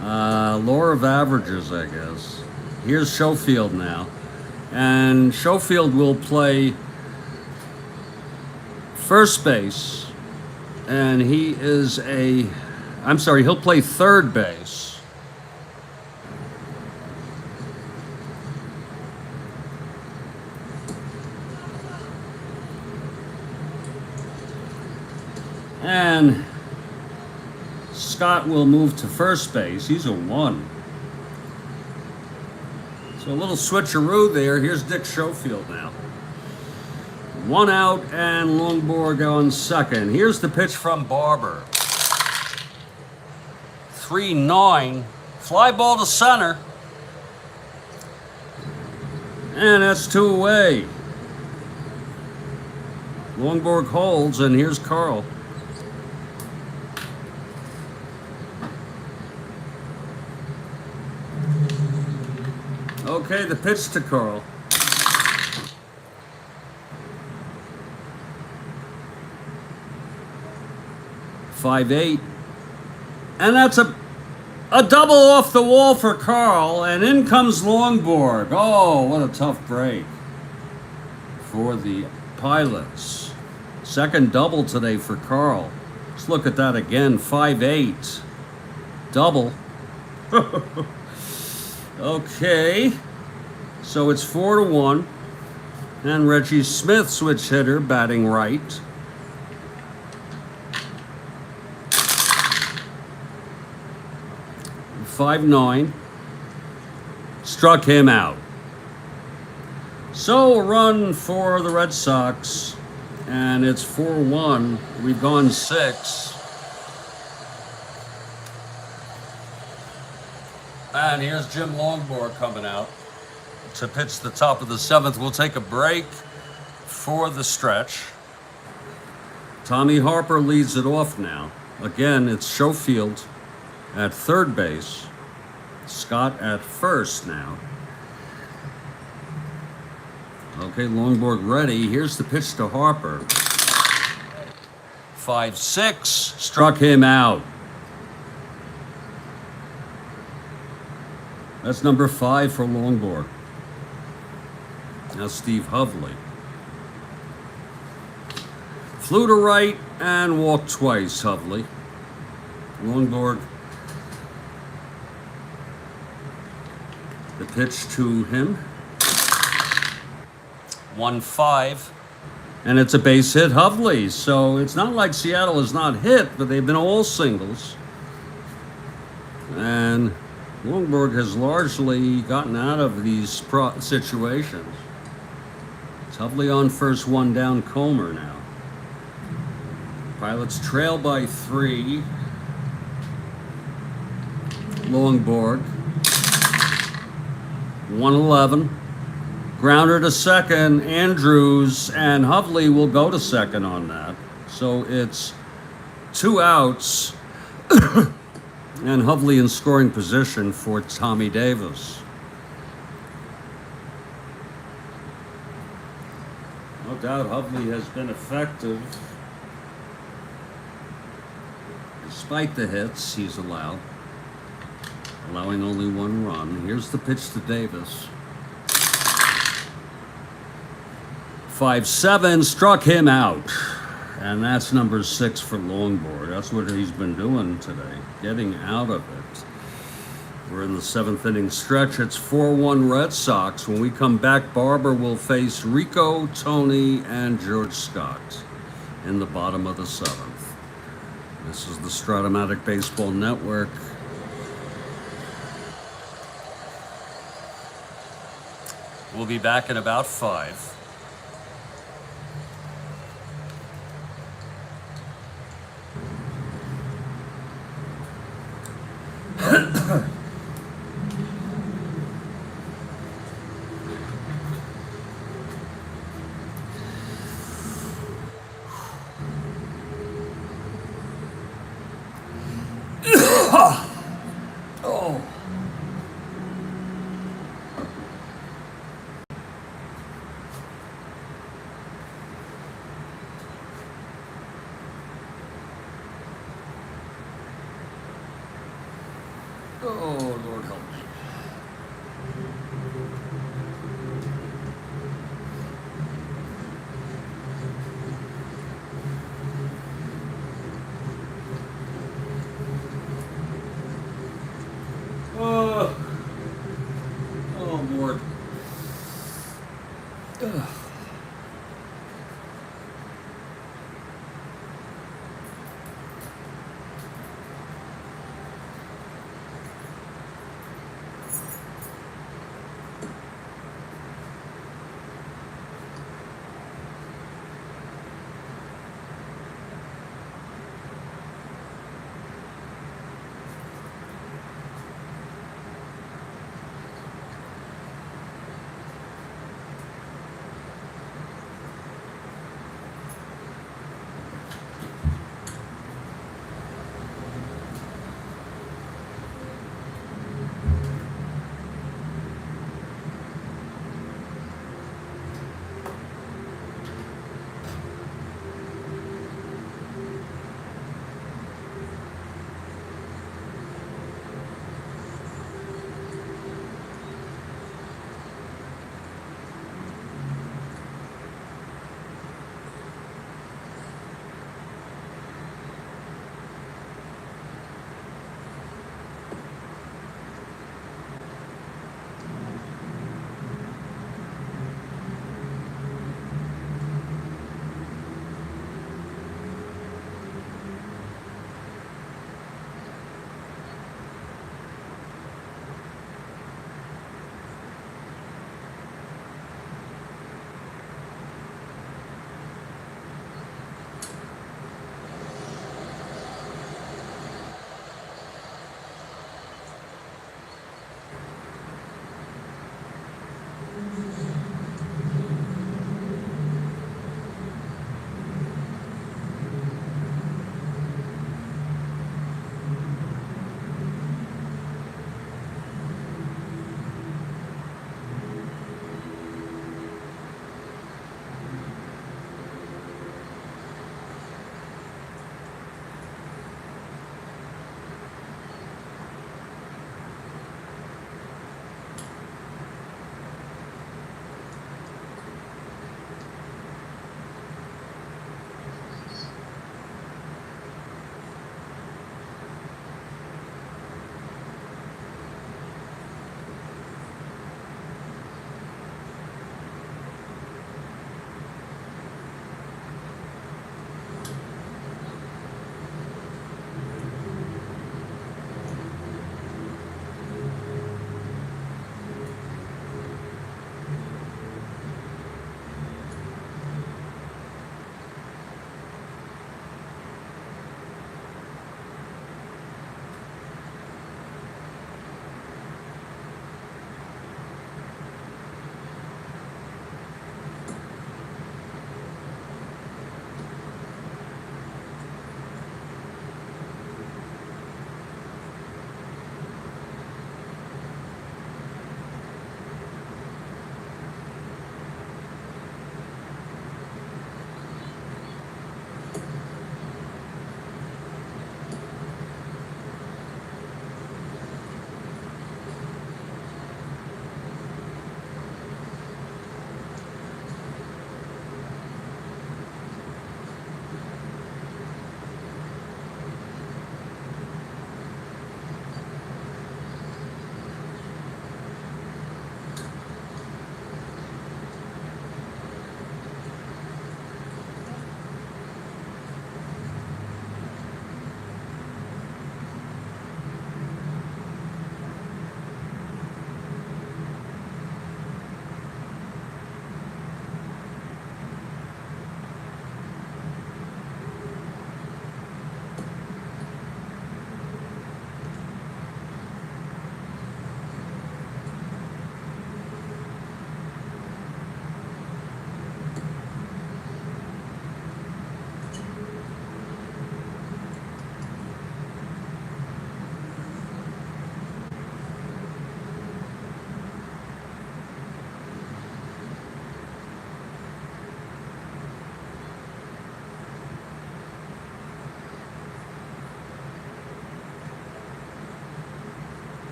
law of averages, I guess. Here's Schofield now. And Schofield will play first base. And he is he'll play third base. And Scott will move to first base. He's a 1. So a little switcheroo there. Here's Dick Schofield now. 1 out and Longborg on second. Here's the pitch from Barber. 3-9. Fly ball to center. And that's 2 away. Longborg holds, and here's Carl. Okay, the pitch to Carl. .58, and that's a double off the wall for Carl, and in comes Longborg. Oh, what a tough break for the Pilots. Second double today for Carl. Let's look at that again. 5-8, double. Okay, so it's 4-1, and Reggie Smith, switch hitter, batting right. .59, struck him out. So a run for the Red Sox, and it's 4-1. We've gone 6. And here's Jim Longborg coming out to pitch the top of the 7th. We'll take a break for the stretch. Tommy Harper leads it off now. Again, it's Schofield at third base. Scott at first now. Okay, Longborg ready. Here's the pitch to Harper. 5-6, struck him out. That's number 5 for Longborg. Now Steve Hovley. Flew to right and walked twice, Hovley. Longborg. The pitch to him. 1-5. And it's a base hit, Hovley. So it's not like Seattle is not hit, but they've been all singles. And Longborg has largely gotten out of these situations. It's Hovley on first, 1 down, Comer now. Pilots trail by 3. Longborg. 1-11. Grounder to second, Andrews, and Hovley will go to second on that. So it's 2 outs, and Hovley in scoring position for Tommy Davis. No doubt Hovley has been effective. Despite the hits he's allowing only 1 run. Here's the pitch to Davis. 5-7, struck him out. And that's number 6 for Longborg. That's what he's been doing today, getting out of it. We're in the 7th inning stretch. It's 4-1 Red Sox. When we come back, Barber will face Rico, Tony, and George Scott in the bottom of the 7th. This is the Strat-O-Matic Baseball Network. We'll be back in about 5. Oh. Oh, Lord help me. Oh, Lord. Ugh.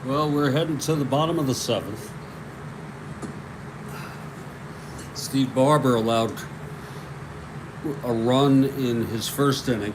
Well, we're heading to the bottom of the seventh. Steve Barber allowed a run in his first inning.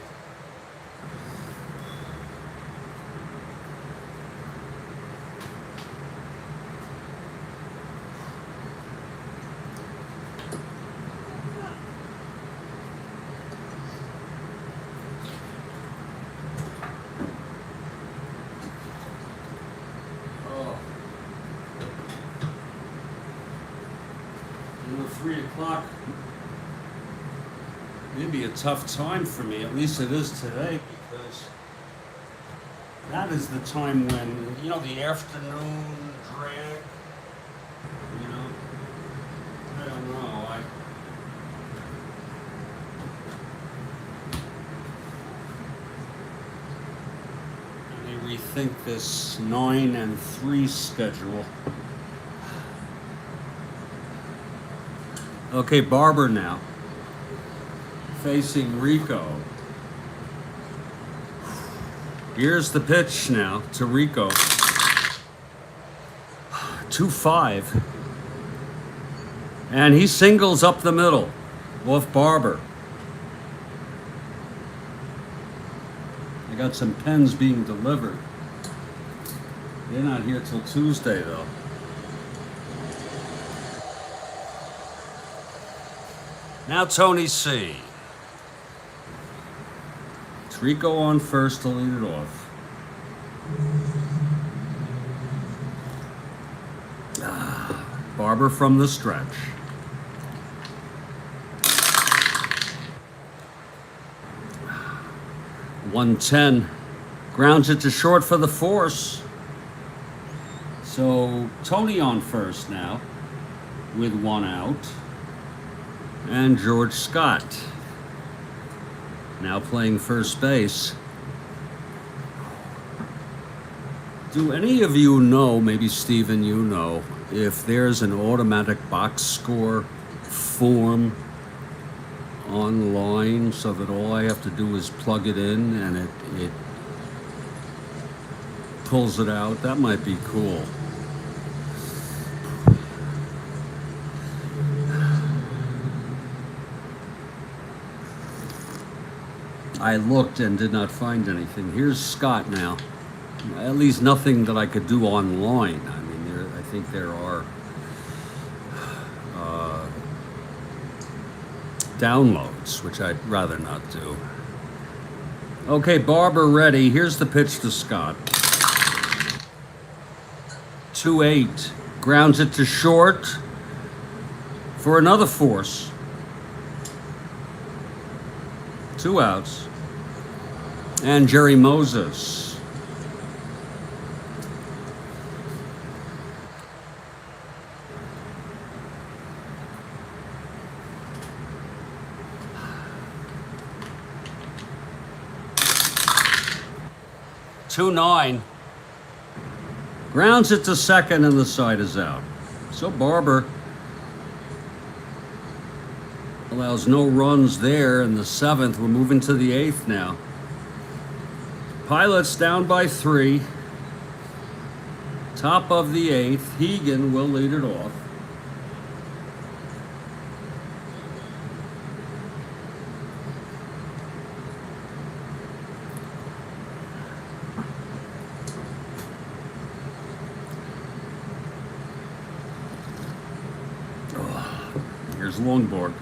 You know, 3 o'clock may be a tough time for me, at least it is today, because that is the time when, you know, the afternoon drag, you know, I don't know, I may rethink this 9 and 3 schedule. Okay, Barber now, facing Rico. Here's the pitch now to Rico. 2-5. And he singles up the middle off Barber. I got some pens being delivered. They're not here till Tuesday, though. Now Tony C. It's Rico on first to lead it off. Barber from the stretch. .110. Grounds it to short for the force. So Tony on first now with 1 out. And George Scott now playing first base. Do any of you know, maybe Steven, you know, if there's an automatic box score form online so that all I have to do is plug it in and it pulls it out? That might be cool. I looked and did not find anything. Here's Scott now. At least nothing that I could do online. I mean, I think there are downloads, which I'd rather not do. Okay, Barber ready. Here's the pitch to Scott. 2-8. Grounds it to short for another force. 2 outs. And Jerry Moses. .29. Grounds it to second and the side is out. So Barber allows no runs there in the 7th. We're moving to the 8th now. Pilots down by 3. Top of the 8th. Hegan will lead it off. Here's Longborg.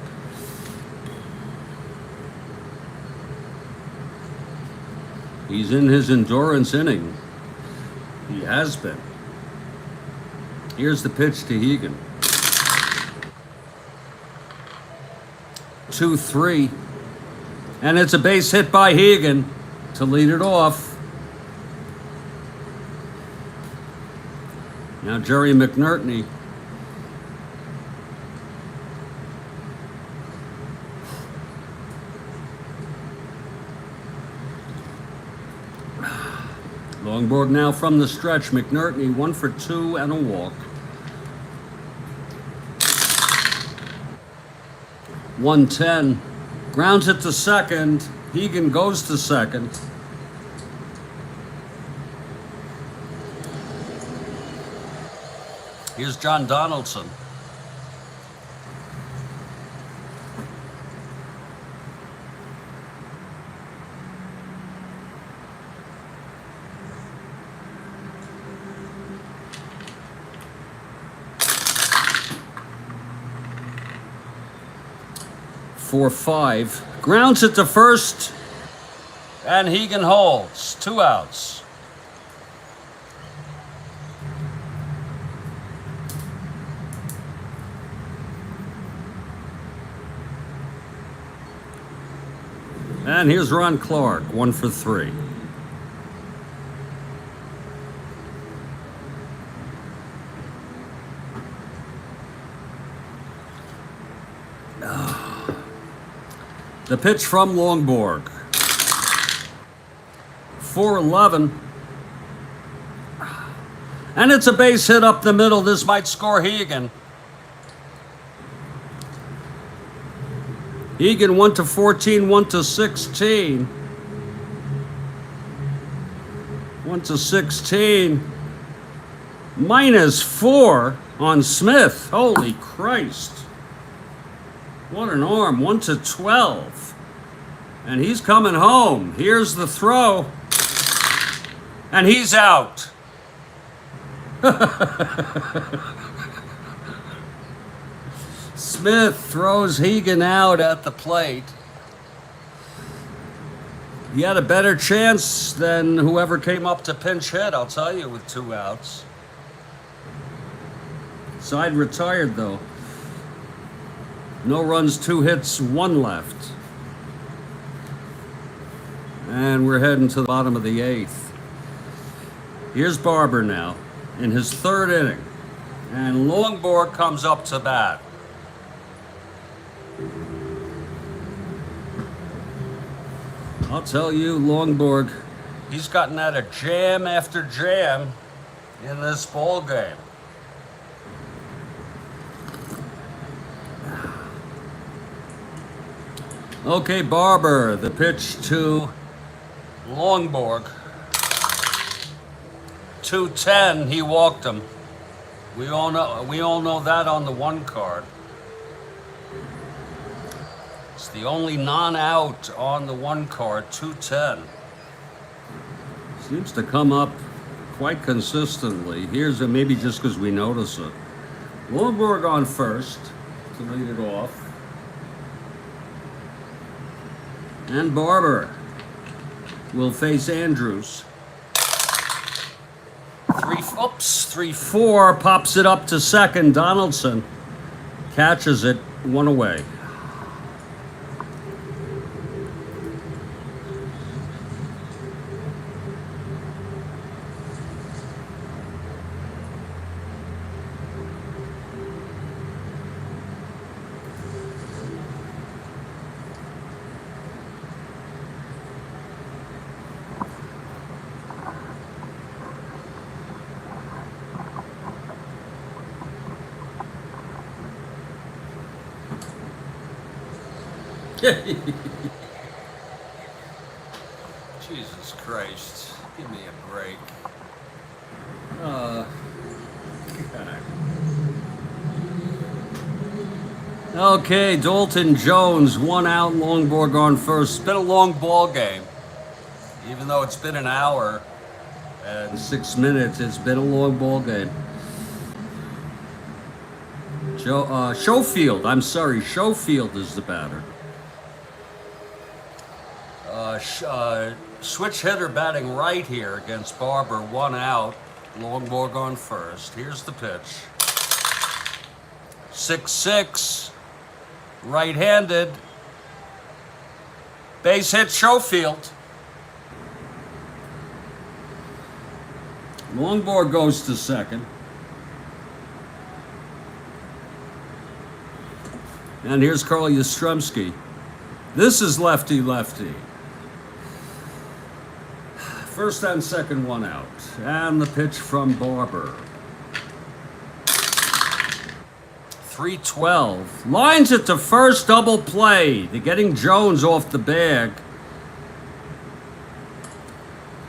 He's in his endurance inning. He has been. Here's the pitch to Hegan. 2-3. And it's a base hit by Hegan to lead it off. Now Jerry McNerney. Longborg now from the stretch. McNerney 1 for 2 and a walk. 110. Grounds it to second. Hegan goes to second. Here's John Donaldson. For 5. Grounds it to first. And Hegan holds. 2 outs. And here's Ron Clark, 1 for 3. The pitch from Longborg. 4-11. And it's a base hit up the middle. This might score Hegan. Hegan 1 to 14, 1 to 16. 1 to 16. -4 on Smith. Holy Christ. What an arm. 1 to 12. And he's coming home. Here's the throw. And he's out. Smith throws Hegan out at the plate. He had a better chance than whoever came up to pinch hit, I'll tell you, with 2 outs. Side retired, though. No runs, 2 hits, 1 left. And we're heading to the bottom of the 8th. Here's Barber now in his 3rd inning. And Longborg comes up to bat. I'll tell you, Longborg, he's gotten out of jam after jam in this ball game. Okay, Barber, the pitch to Longborg. 2-10, he walked him. We all know that on the 1 card. It's the only non-out on the 1 card, 2-10. Seems to come up quite consistently. Here's maybe just because we notice it. Longborg on first to lead it off. And Barber will face Andrews. 3-4, pops it up to second. Donaldson catches it, 1 away. Jesus Christ, give me a break. God. Okay, Dalton Jones, 1 out, Longborg on first. It's been a long ball game. Even though it's been an hour and 6 minutes, it's been a long ball game. Schofield is the batter. Switch hitter batting right here against Barber, 1 out. Longborg on first. Here's the pitch. 6-6. Right-handed. Base hit Schofield. Longborg goes to second. And here's Carl Yastrzemski. This is lefty-lefty. First and second, 1 out. And the pitch from Barber. 3-12. Lines it to first, double play. They're getting Jones off the bag.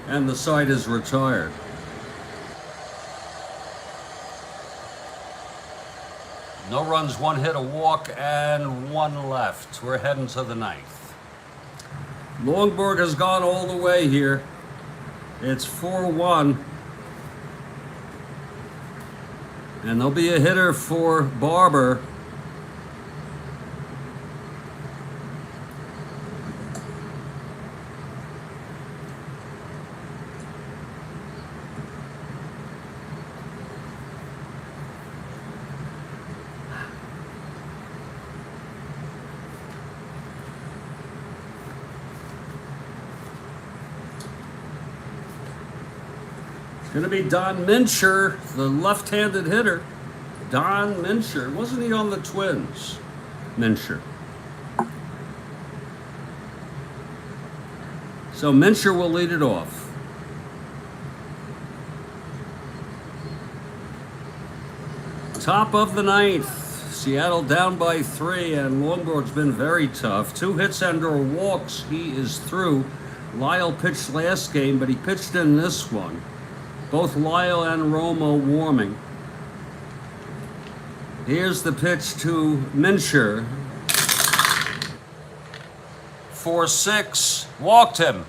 And the side is retired. No runs, 1 hit, a walk, and 1 left. We're heading to the 9th. Longborg has gone all the way here. It's 4-1. And there'll be a hitter for Barber. It's going to be Don Mincher, the left-handed hitter. Don Mincher. Wasn't he on the Twins? Mincher. So Mincher will lead it off. Top of the 9th. Seattle down by 3, and Longborg's been very tough. 2 hits and or walks. He is through. Lyle pitched last game, but he pitched in this one. Both Lyle and Romo warming. Here's the pitch to Mincher. 4-6. Walked him.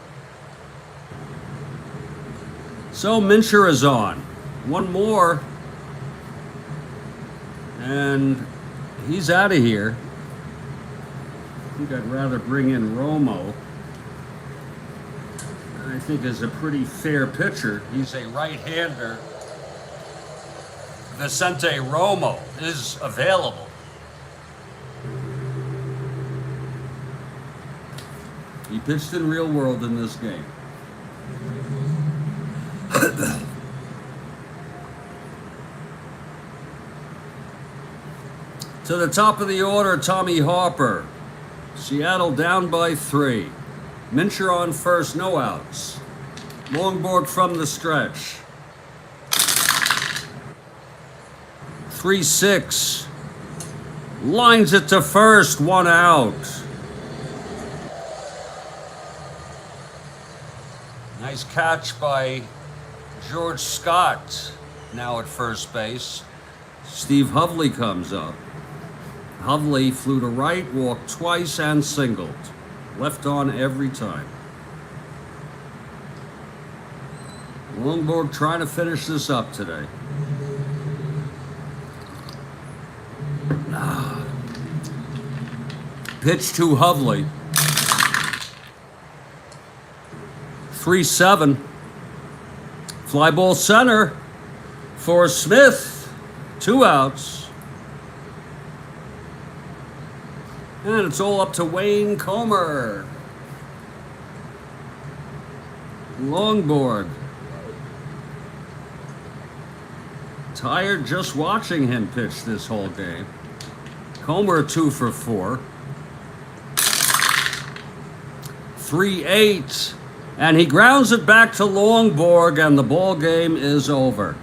So Mincher is on. 1 more. And he's out of here. I think I'd rather bring in Romo. I think is a pretty fair pitcher. He's a right-hander. Vicente Romo is available. He pitched in real world in this game. To the top of the order, Tommy Harper. Seattle down by 3. Mincher on first, no outs. Longborg from the stretch. 3-6. Lines it to first, 1 out. Nice catch by George Scott, now at first base. Steve Hovley comes up. Hovley flew to right, walked twice, and singled. Left on every time. Longborg trying to finish this up today. Pitch to Hovley. 3-7. Fly ball center for Smith. 2 outs. And it's all up to Wayne Comer. Longborg. Tired just watching him pitch this whole game. Comer 2 for 4. 3-8. And he grounds it back to Longborg, and the ball game is over.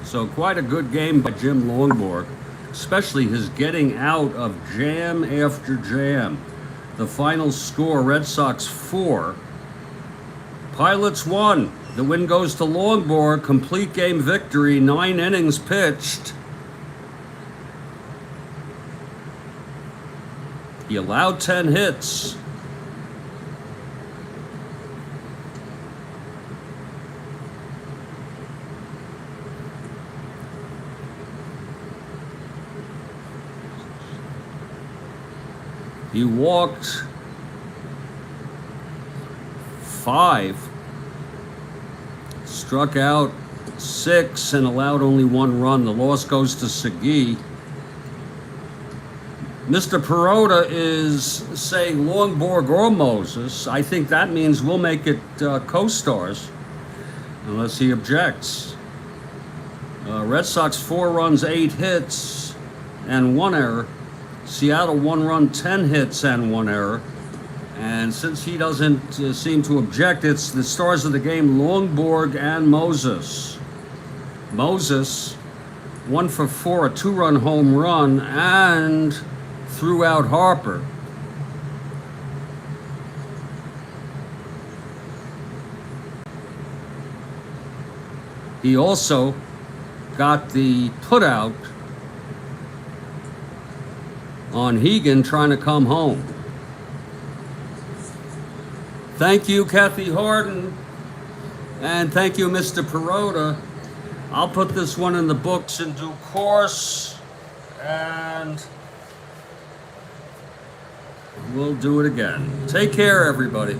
So quite a good game by Jim Longborg, especially his getting out of jam after jam. The final score, Red Sox 4, Pilots 1. The win goes to Longborg, complete game victory, 9 innings pitched. He allowed 10 hits. He walked 5, struck out 6, and allowed only 1 run. The loss goes to Segui. Mr. Perota is saying Longborg or Moses. I think that means we'll make it co-stars, unless he objects. Red Sox 4 runs, 8 hits, and 1 error. Seattle 1 run, 10 hits, and 1 error. And since he doesn't seem to object, it's the stars of the game, Longborg and Moses. Moses, 1 for 4, a 2-run home run, and threw out Harper. He also got the putout on Hegan trying to come home. Thank you, Kathy Harden. And thank you, Mr. Perota. I'll put this one in the books in due course. And we'll do it again. Take care, everybody.